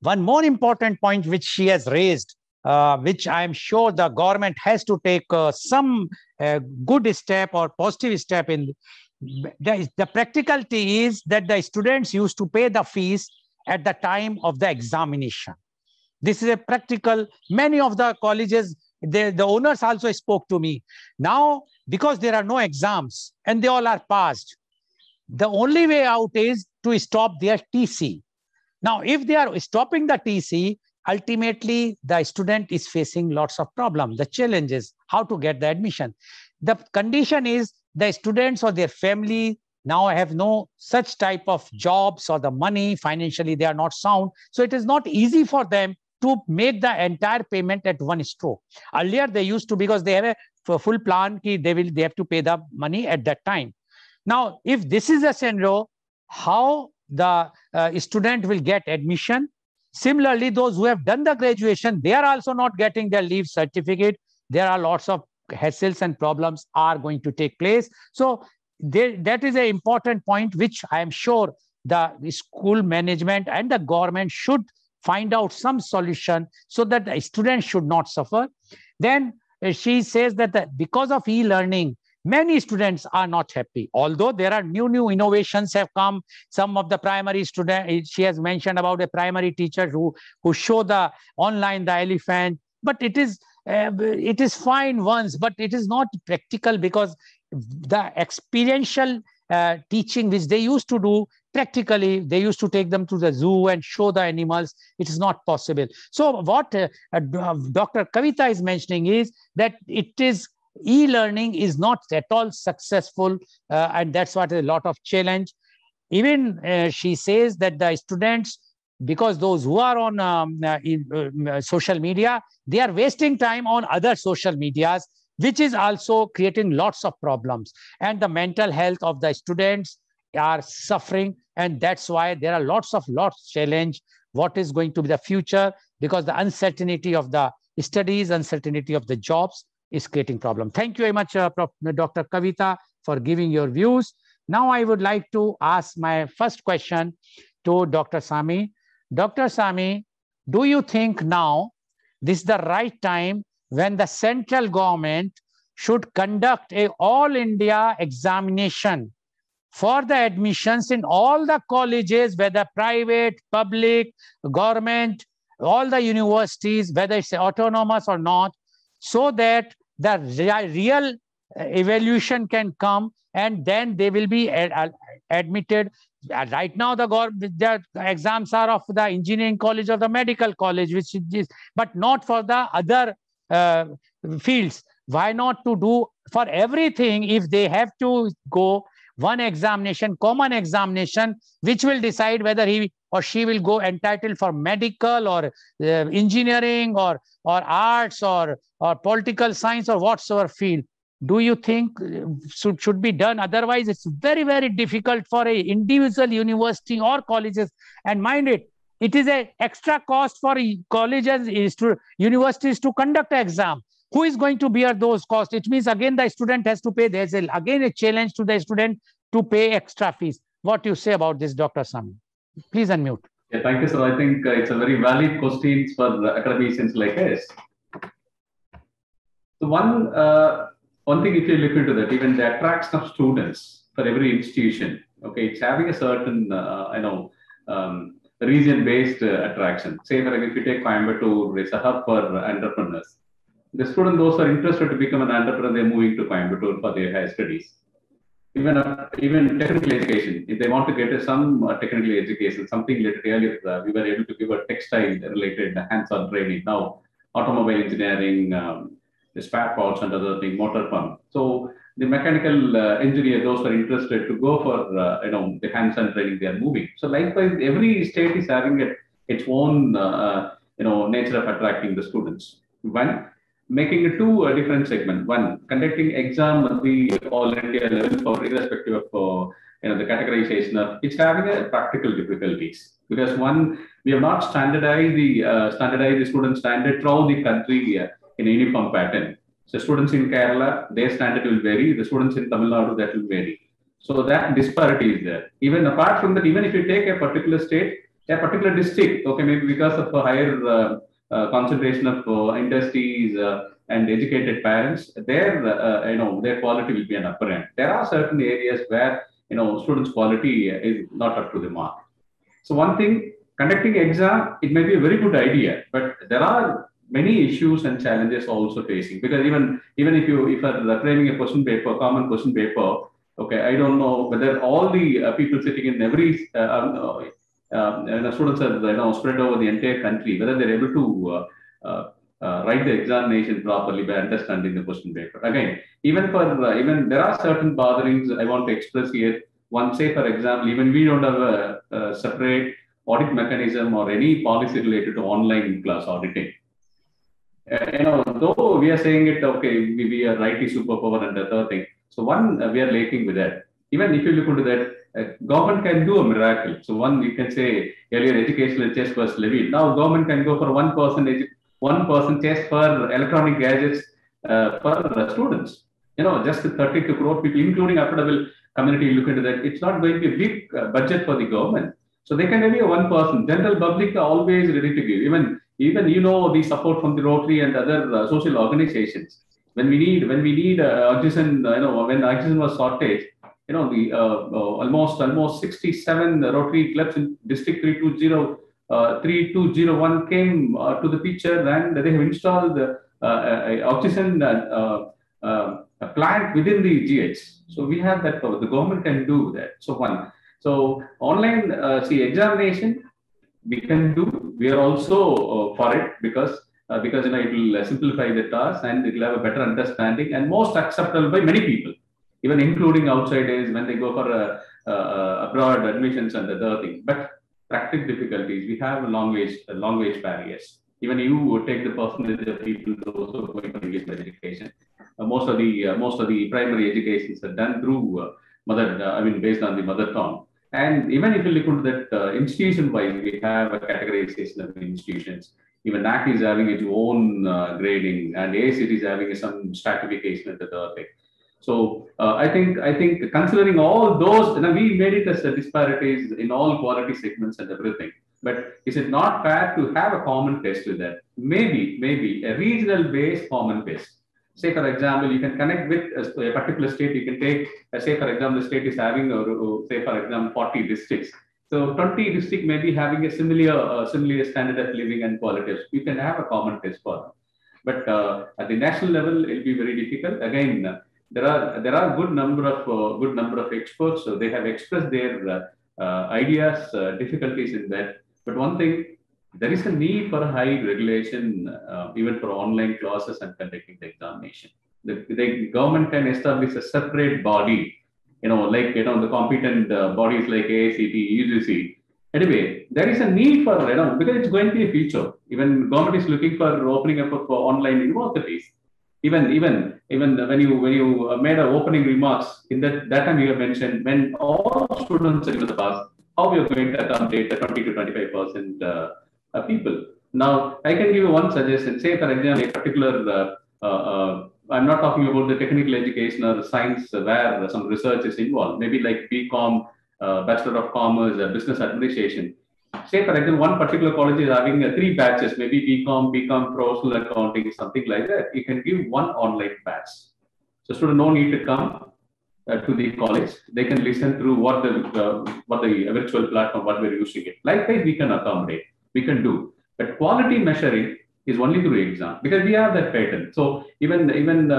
One more important point which she has raised, which I am sure the government has to take some good step or positive step in. The practicality is that the students used to pay the fees at the time of the examination. This is a practical. Many of the colleges, the owners also spoke to me. Now, because there are no exams and they all are passed, the only way out is to stop their TC. Now, if they are stopping the TC, ultimately the student is facing lots of problems. The challenge is how to get the admission. The condition is the students or their family now have no such type of jobs or the money, financially they are not sound. So it is not easy for them to make the entire payment at one stroke. Earlier they used to, because they have a full plan, they have to pay the money at that time. Now, if this is a scenario, how the student will get admission? Similarly, those who have done the graduation, they are also not getting their leave certificate. There are lots of hassles and problems are going to take place. So that is an important point, which I am sure the school management and the government should find out some solution so that the students should not suffer. Then she says that because of e-learning, many students are not happy. Although there are new innovations have come, some of the primary students, she has mentioned about a primary teacher who show the online the elephant, but it is fine once, but it is not practical, because the experiential teaching which they used to do practically, they used to take them to the zoo and show the animals. It is not possible. So what Dr. Kavita is mentioning is that e-learning is not at all successful, and that's what a lot of challenge. Even she says that the students, because those who are on social media, they are wasting time on other social medias, which is also creating lots of problems. And the mental health of the students are suffering, and that's why there are lots of challenge. What is going to be the future? Because the uncertainty of the studies, uncertainty of the jobs is creating problem. Thank you very much, Dr. Kavita, for giving your views. Now I would like to ask my first question to Dr. Sami. Dr. Sami, do you think now this is the right time when the central government should conduct an all India examination for the admissions in all the colleges, whether private, public, government, all the universities, whether it's autonomous or not, so that the real evaluation can come and then they will be admitted? Right now, the exams are of the engineering college or the medical college, which is, but not for the other fields. Why not to do for everything? If they have to go one examination, common examination, which will decide whether he or she will go entitled for medical or engineering or arts or political science or whatsoever field. Do you think should be done? Otherwise, it's very, very difficult for a individual university or colleges. And mind it, it is an extra cost for colleges, universities to conduct an exam. Who is going to bear those costs? It means again the student has to pay. There's again a challenge to the student to pay extra fees. What do you say about this, Dr. Sami? Please unmute. Yeah, thank you, sir. I think it's a very valid question for academicians like us. So one thing, if you look into that, even the attraction of students for every institution, Okay, it's having a certain, region-based attraction. Say, for example, if you take Coimbatore, it's a hub for entrepreneurs. The students, those who are interested to become an entrepreneur, they're moving to Coimbatore for their higher studies. Even technical education, if they want to get some technical education, something related earlier, we were able to give a textile-related hands-on training. Now, automobile engineering, the spare parts and other things, motor pump. So the mechanical engineer, those who are interested to go for the hands-on training, they are moving. So likewise, every state is having its own nature of attracting the students. One, making it two different segments. One, conducting exam at the all India level for irrespective of the categorization of it's having a practical difficulties, because one, we have not standardized the student standard throughout the country in a uniform pattern. So students in Kerala, their standard will vary. The students in Tamil Nadu, that will vary. So that disparity is there. Even apart from that, even if you take a particular state, a particular district, okay, maybe because of a higher concentration of industries and educated parents, their quality will be an upper end. There are certain areas where students' quality is not up to the mark. So one thing, conducting exam, it may be a very good idea, but there are many issues and challenges also facing, because even if you are framing a question paper, common question paper, okay, I don't know whether all the people sitting in every students are spread over the entire country, whether they're able to write the examination properly by understanding the question paper. Again, even there are certain botherings I want to express here. One, say for example, even we don't have a separate audit mechanism or any policy related to online class auditing. Though we are saying it, okay, we are IT superpower and the other thing. So one, we are lacking with that. Even if you look into that, government can do a miracle. So one, you can say earlier educational chest was levied. Now government can go for 1% chest for electronic gadgets for students. Just 32 crore people, including affordable community, look into that. It's not going to be a big budget for the government. So they can maybe a 1%. General public are always ready to give. Even the support from the Rotary and other social organizations. When we need oxygen, when oxygen was shortage, the almost 67 Rotary clubs in District 3201 came to the picture, and they have installed oxygen plant within the GH. So we have that power. The government can do that. So online examination we can do. We are also for it because it will simplify the task and it will have a better understanding and most acceptable by many people, even including outsiders when they go for abroad admissions and other things. But practical difficulties, we have language barriers. Even you would take the percentage of people those who are going for English education. Most of the primary educations are done through based on the mother tongue. And even if you look into that institution-wise, we have a categorization of institutions. Even NAC is having its own grading, and AICTE is having some stratification and the other thing. So I think considering all those, we made it as a disparities in all quality segments and everything. But is it not fair to have a common test with that? Maybe a regional-based common test. Say, for example, you can connect with a particular state. You can take, say, for example, the state is having, say, for example, 40 districts. So 20 districts may be having a similar standard of living and quality. You can have a common test for them. But at the national level, it will be very difficult. Again, there are good number of experts. So they have expressed their ideas, difficulties in that. But one thing, there is a need for a high regulation, even for online classes and conducting the examination. The government can establish a separate body, the competent bodies like AICTE, UGC. Anyway, there is a need for, because it's going to be a future. Even government is looking for opening up for online universities. Even when you made opening remarks, in that time you have mentioned, when all students are in the past, how we are going to accommodate the 20 to 25% people. Now, I can give you one suggestion. Say, for example, a particular, I'm not talking about the technical education or science where some research is involved, maybe like BCom, Bachelor of Commerce, Business Administration. Say, for example, one particular college is having 3 batches, maybe BCom, Professional Accounting, something like that. You can give one online batch. So students no need to come. to the college. They can listen through what the virtual platform, what we're using it. Likewise, we can accommodate, we can do. But quality measuring is only through exam, because we have that pattern. So even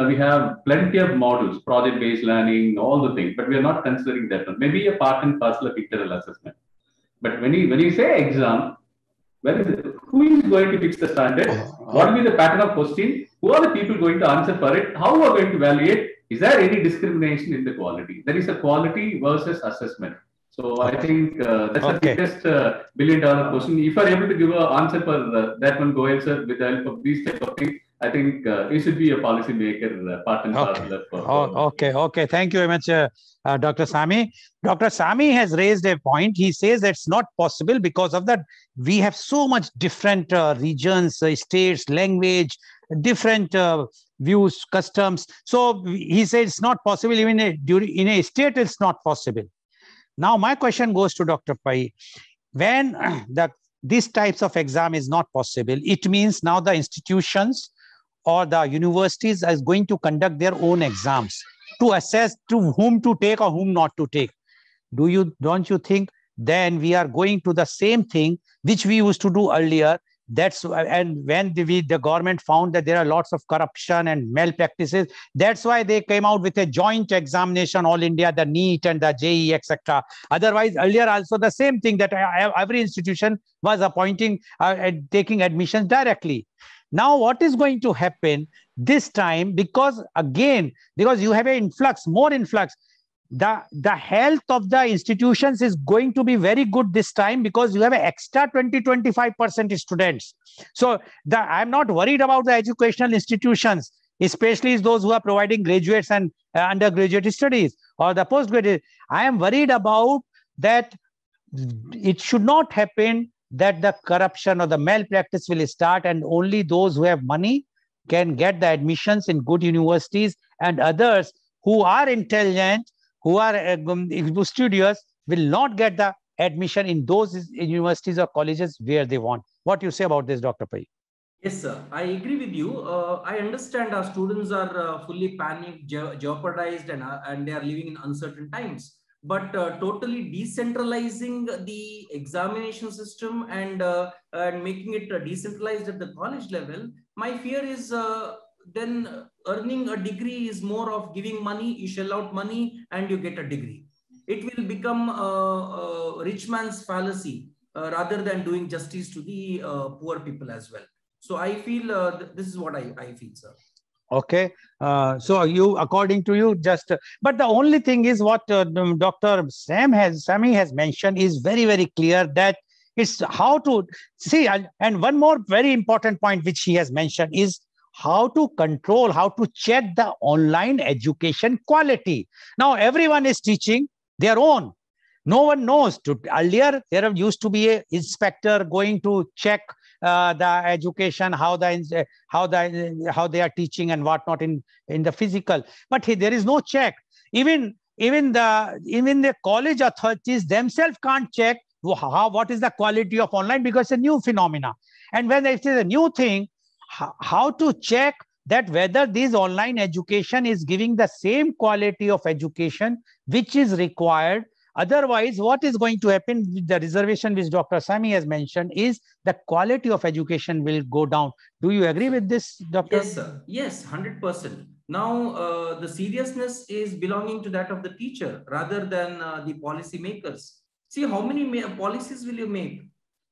we have plenty of models, project-based learning, all the things, but we are not considering that one. Maybe a part and parcel of internal assessment. But when you say exam, where is it? Who is going to fix the standard? What will be the pattern of question? Who are the people going to answer for it? How are we going to evaluate? Is there any discrimination in the quality? There is a quality versus assessment. So I think that's the biggest billion-dollar question. If you are able to give an answer for that one, Goyal sir, with the help of these type of things, I think you should be a policy maker, part and parcel. Okay. Thank you very much, Dr. Sami. Dr. Sami has raised a point. He says that's not possible because of that. We have so much different regions, states, language, different views, customs. So he said it's not possible. Even in a state, it's not possible. Now, my question goes to Dr. Pai. When these types of exam is not possible, it means now the institutions or the universities is going to conduct their own exams to assess to whom to take or whom not to take. Don't you think then we are going to the same thing which we used to do earlier? And when the government found that there are lots of corruption and malpractices, that's why they came out with a joint examination, all India, the NEET and the JEE, etc. Otherwise, earlier also the same thing, that every institution was appointing and taking admissions directly. Now, what is going to happen this time? Because you have an influx, more influx. The health of the institutions is going to be very good this time because you have an extra 20-25% students. So I'm not worried about the educational institutions, especially those who are providing graduates and undergraduate studies or the postgraduate. I am worried about that. It should not happen that the corruption or the malpractice will start and only those who have money can get the admissions in good universities, and others who are intelligent, who are studious, will not get the admission in those universities or colleges where they want. What do you say about this, Dr. Pai? Yes, sir. I agree with you. I understand our students are fully panicked, jeopardized, and they are living in uncertain times. But totally decentralizing the examination system and making it decentralized at the college level, my fear is then earning a degree is more of giving money. You shell out money and you get a degree. It will become a rich man's fallacy rather than doing justice to the poor people as well. So I feel this is what I feel, sir. Okay, so according to you, but the only thing is what Dr. Sami has mentioned is very, very clear, that it's how to see. And one more very important point which he has mentioned is how to control, how to check the online education quality. Now, everyone is teaching their own. No one knows. Earlier, there used to be an inspector going to check the education, how they are teaching and whatnot in the physical. But there is no check. Even the college authorities themselves can't check what is the quality of online, because it's a new phenomena. And when it is a new thing, how to check that whether this online education is giving the same quality of education which is required. Otherwise, what is going to happen with the reservation which Dr. Sami has mentioned is the quality of education will go down. Do you agree with this, Doctor? Yes, sir. Yes, 100%. Now, the seriousness is belonging to that of the teacher rather than the policy makers. See, how many policies will you make?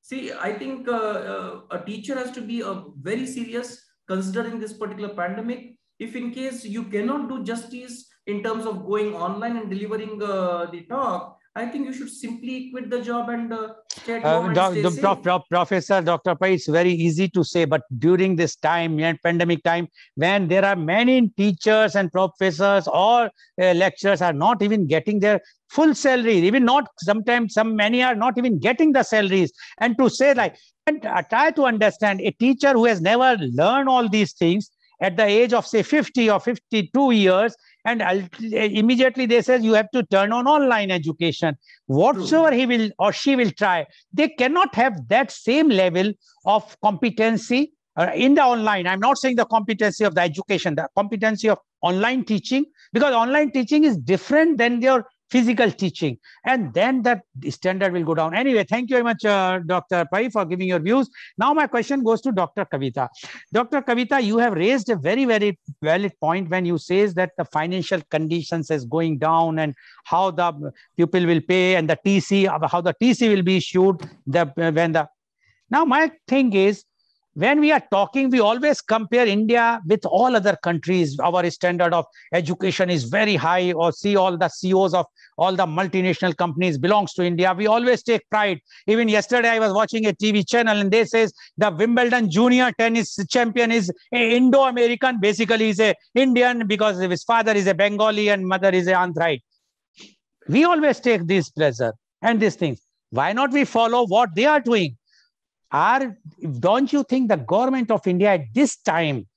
See, I think a teacher has to be very serious considering this particular pandemic. If in case you cannot do justice in terms of going online and delivering the talk, I think you should simply quit the job and stay at home and stay safe. Professor Dr. Pai, it's very easy to say, but during this time, pandemic time, when there are many teachers and professors or lecturers are not even getting their full salary, even not, sometimes many are not even getting the salaries. And to say like, and try to understand a teacher who has never learned all these things at the age of say 50 or 52 years, and immediately they say you have to turn on online education. Whatsoever he will or she will try, they cannot have that same level of competency in the online. I'm not saying the competency of the education, the competency of online teaching because online teaching is different than your physical teaching, and then that standard will go down. Anyway, thank you very much, Dr. Pai, for giving your views. Now my question goes to Dr. Kavita. Dr. Kavita, you have raised a very, very valid point when you say that the financial conditions is going down and how the pupil will pay and the TC, how the TC will be issued. Now my thing is, when we are talking, we always compare India with all other countries. Our standard of education is very high, or see all the CEOs of all the multinational companies belongs to India. We always take pride. Even yesterday, I was watching a TV channel and they says the Wimbledon junior tennis champion is Indo-American. Basically, he's a Indian because his father is a Bengali and mother is a Andhra. We always take this pleasure and these things. Why not we follow what they are doing? Don't you think the government of India at this time,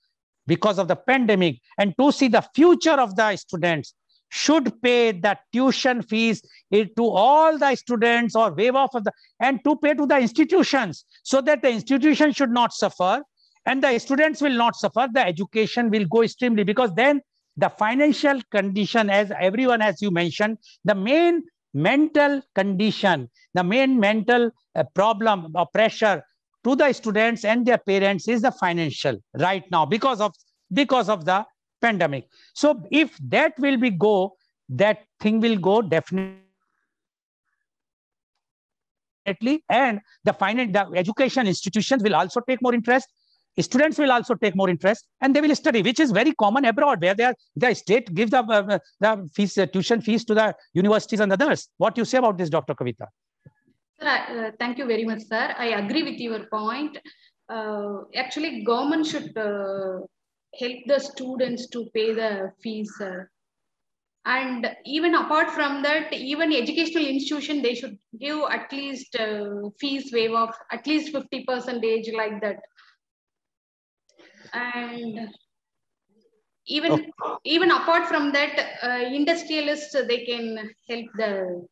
because of the pandemic and to see the future of the students, should pay the tuition fees to all the students or waive off of and to pay to the institutions, so that the institutions should not suffer and the students will not suffer, the education will go extremely, because then the financial condition, as everyone, as you mentioned, the main mental condition, the main mental problem or pressure to the students and their parents is the financial right now because of the pandemic. So if that will be go, that thing will go definitely, and the education institutions will also take more interest. Students will also take more interest and they will study, which is very common abroad, where the state gives the fees, tuition fees to the universities and others. What do you say about this, Dr. Kavita? Sir, thank you very much, sir. I agree with your point. Actually, government should help the students to pay the fees, sir. And even apart from that, even educational institution, they should give at least fees waive of at least 50% like that. And even apart from that, industrialists, they can help the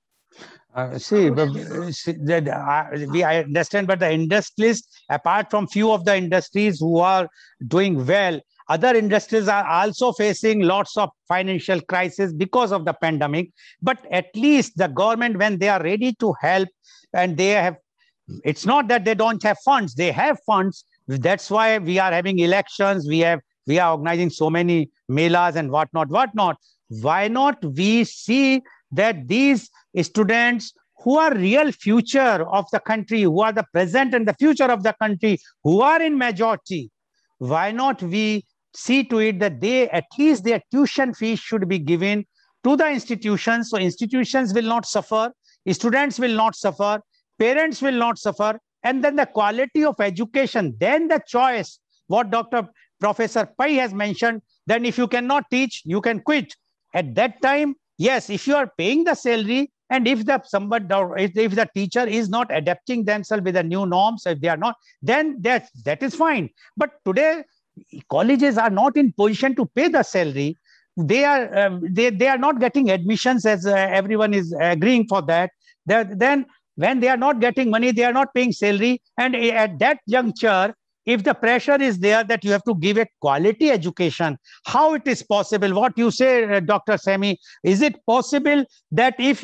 we understand, but the industrialists, apart from few of the industries who are doing well, other industries are also facing lots of financial crisis because of the pandemic. But at least the government, when they are ready to help, and they have, it's not that they don't have funds, they have funds. That's why we are having elections. We are organizing so many melas and whatnot. Why not we see that these students who are real future of the country, who are the present and the future of the country, who are in majority, why not we see to it that they, at least their tuition fees should be given to the institutions, so institutions will not suffer, students will not suffer, parents will not suffer, and then the quality of education, then the choice, what Professor Pai has mentioned, then if you cannot teach, you can quit. At that time, yes, if you are paying the salary, and if the teacher is not adapting themselves with the new norms, if they are not, then that is fine. But today, colleges are not in position to pay the salary. They are not getting admissions, as everyone is agreeing for that. Then when they are not getting money, they are not paying salary. And at that juncture, if the pressure is there that you have to give a quality education, how it is possible? What you say, Dr. Sami, is it possible that if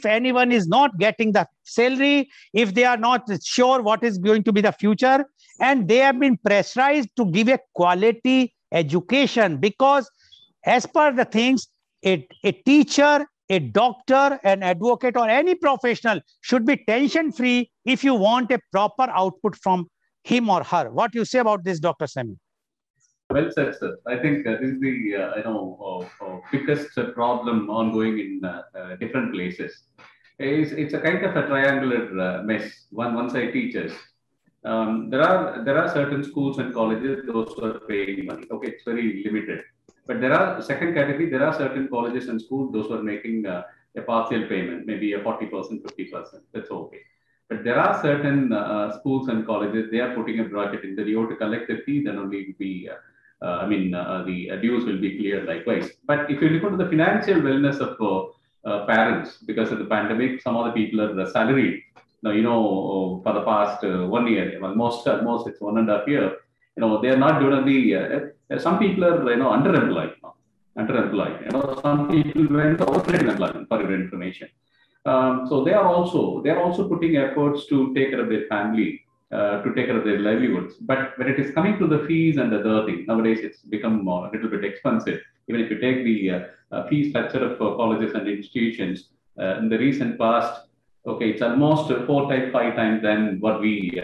anyone is not getting the salary, if they are not sure what is going to be the future, and they have been pressurized to give a quality education, because as per the things, a teacher, a doctor, an advocate, or any professional should be tension-free if you want a proper output from him or her. What do you say about this, Dr. Sami? Well said, sir. I think this is the biggest problem ongoing in different places. It's a kind of a triangular mess. One side teachers. There are certain schools and colleges, those who are paying money. Okay, it's very limited. But there are second category. There are certain colleges and schools, those who are making a partial payment, maybe a 40%, 50%. That's okay. But there are certain schools and colleges, they are putting a bracket in that you have to collect the fee, then only it will be, the dues will be cleared likewise. But if you look into the financial wellness of parents, because of the pandemic, some of the people are salaried. Now, for the past 1 year, almost it's 1.5 years, they are not doing some people are, underemployed now. underemployed. Some people went outside employment, for your information. So they are also putting efforts to take care of their family, to take care of their livelihoods. But when it is coming to the fees and the other thing, nowadays it's become a little bit expensive. Even if you take the fee structure of colleges and institutions in the recent past, okay, it's almost 5 times than what we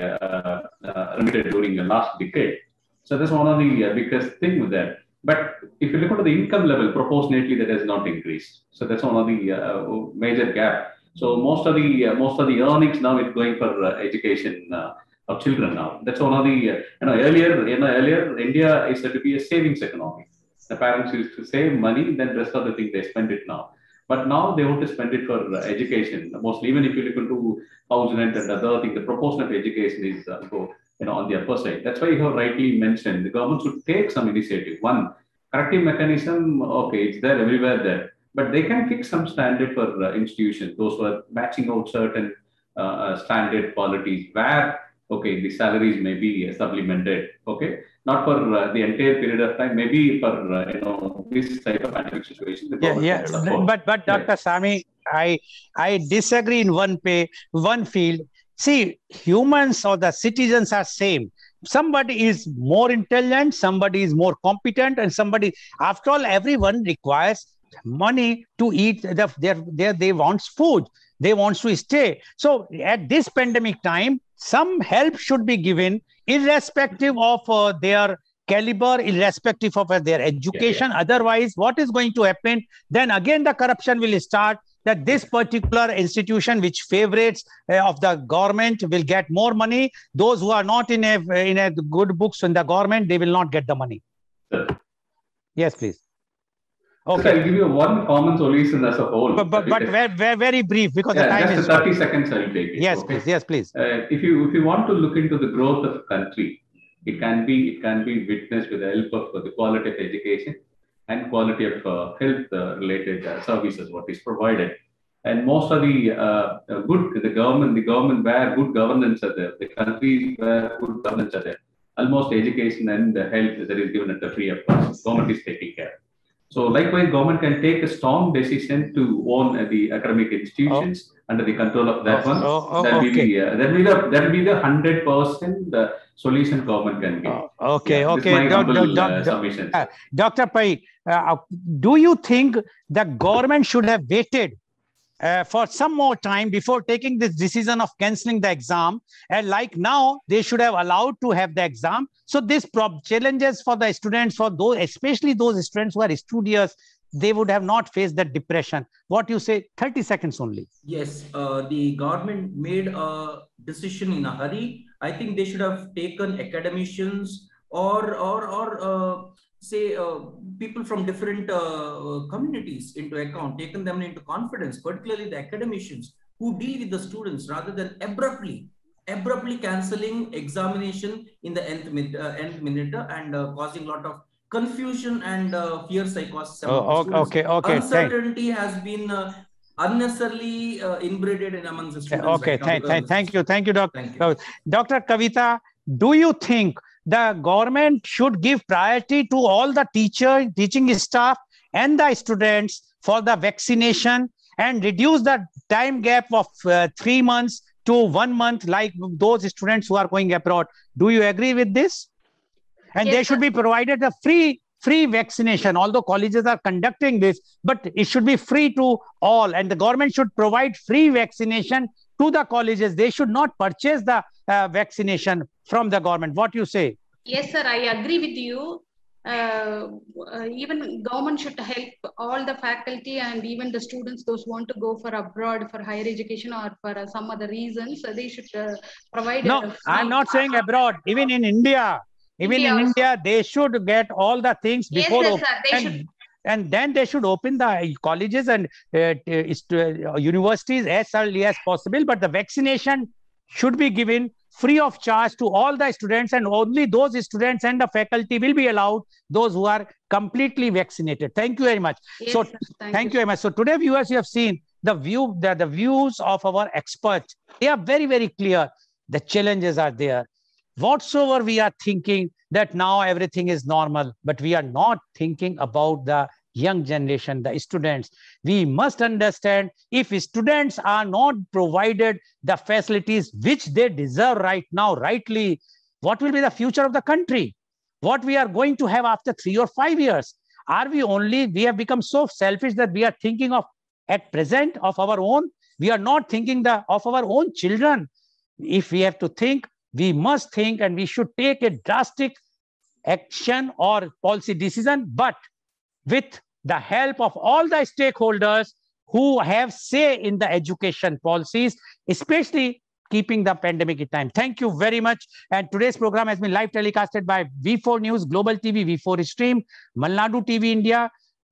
remitted during the last decade. So that's one of the biggest thing with that. But if you look at the income level, proportionately that has not increased. So that's one of the major gap. So most of the earnings now is going for education of children now. That's one of the earlier India is said to be a savings economy. The parents used to save money, then rest of the thing they spend it now. But now they want to spend it for education. Mostly, even if you look into house rent and other things, the proportion of education is on the upper side. That's why you have rightly mentioned the government should take some initiative. One, corrective mechanism, okay, it's there everywhere there, but they can fix some standard for institutions, those who are matching out certain standard qualities where, okay, the salaries may be supplemented, okay, not for the entire period of time, maybe for this type of pandemic situation. But Dr. Sami, I disagree in one field. See, humans or the citizens are same. Somebody is more intelligent, somebody is more competent, and somebody, after all, everyone requires money to eat. They want food, they want to stay. So at this pandemic time, some help should be given, irrespective of their caliber, irrespective of their education. Otherwise, what is going to happen? Then again, the corruption will start. That this particular institution which favorites of the government will get more money. Those who are not in a good books in the government, they will not get the money. Yes, please. Okay. I'll give you one common solution as a whole. But very brief, because the time is 30 seconds. I'll take it. Yes, okay? Please. Yes, please. If you want to look into the growth of a country, it can be witnessed with the help of the quality of education and quality of health-related services, what is provided. And most of the government where good governance are there, the countries where good governance are there, almost education and health that is given at the free of cost. Government is taking care. So likewise, government can take a strong decision to own the academic institutions under the control of that one. That will be the 100% solution government can give. Okay. Dr. Pai, do you think the government should have waited for some more time before taking this decision of cancelling the exam? And like now, they should have allowed to have the exam. So this challenges for the students, for those, especially those students who are studious, they would have not faced that depression. What you say? 30 seconds only. Yes, the government made a decision in a hurry. I think they should have taken academicians or say people from different communities into account, taken them into confidence, particularly the academicians who deal with the students, rather than abruptly cancelling examination in the end minute and causing a lot of confusion and fear psychosis. Uncertainty has been unnecessarily inbred amongst the students. Okay, thank you, Doctor. Dr. Kavita, do you think the government should give priority to all the teaching staff and the students for the vaccination and reduce the time gap of 3 months to 1 month, like those students who are going abroad? Do you agree with this? And yes, they should be provided a free vaccination, although colleges are conducting this, but it should be free to all, and the government should provide free vaccination to the colleges. They should not purchase the vaccination from the government. What you say? Yes, sir, I agree with you. Even government should help all the faculty and even the students, those who want to go for abroad for higher education or for some other reasons. They should provide. No, I'm not saying abroad. Even in India. Even in India, they should get all the things before. Yes, sir, and then they should open the colleges and universities as early as possible. But the vaccination should be given free of charge to all the students, and only those students and the faculty will be allowed, those who are completely vaccinated. Thank you very much. Yes, so thank you very much. So today, viewers, you have seen the views of our experts. They are very, very clear. The challenges are there. Whatsoever we are thinking that now everything is normal, but we are not thinking about the young generation, the students. We must understand, if students are not provided the facilities which they deserve right now, rightly, what will be the future of the country? What we are going to have after 3 or 5 years? We have become so selfish that we are thinking of at present of our own. We are not thinking of our own children. If we have to think, we must think, and we should take a drastic action or policy decision, but with the help of all the stakeholders who have say in the education policies, especially keeping the pandemic in time. Thank you very much. And today's program has been live telecasted by V4 News, Global TV, V4 Stream, Malnadu TV India,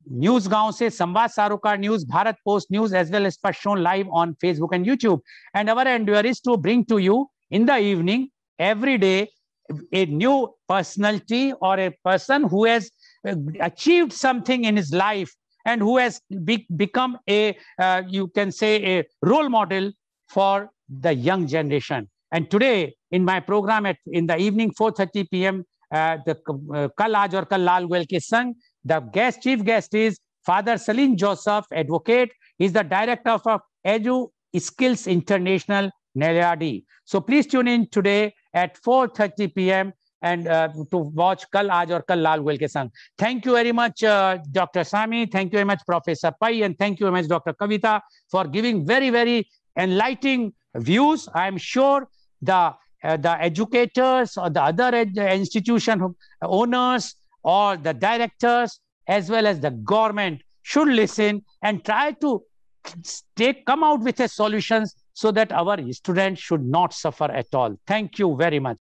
News Gaon se, Samvad Sarokar News, Bharat Post News, as well as shown live on Facebook and YouTube. And our endeavor is to bring to you in the evening, every day, a new personality or a person who has achieved something in his life and who has become a, you can say, a role model for the young generation. And today in my program in the evening 4:30 p.m. The Kal Aaj Aur Kal Lal Goyal Ke Sang, the chief guest is Father Salim Joseph, advocate. He's the director of Edu Skills International, Nelladi. So please tune in today at 4:30 p.m. and to watch Kal Aaj Aur Kal Lal Goyal Ke Sang. Thank you very much, Dr. Sami. Thank you very much, Professor Pai. And thank you very much, Dr. Kavita, for giving very, very enlightening views. I am sure the educators or the other institution owners or the directors as well as the government should listen and try to come out with a solutions so that our students should not suffer at all. Thank you very much.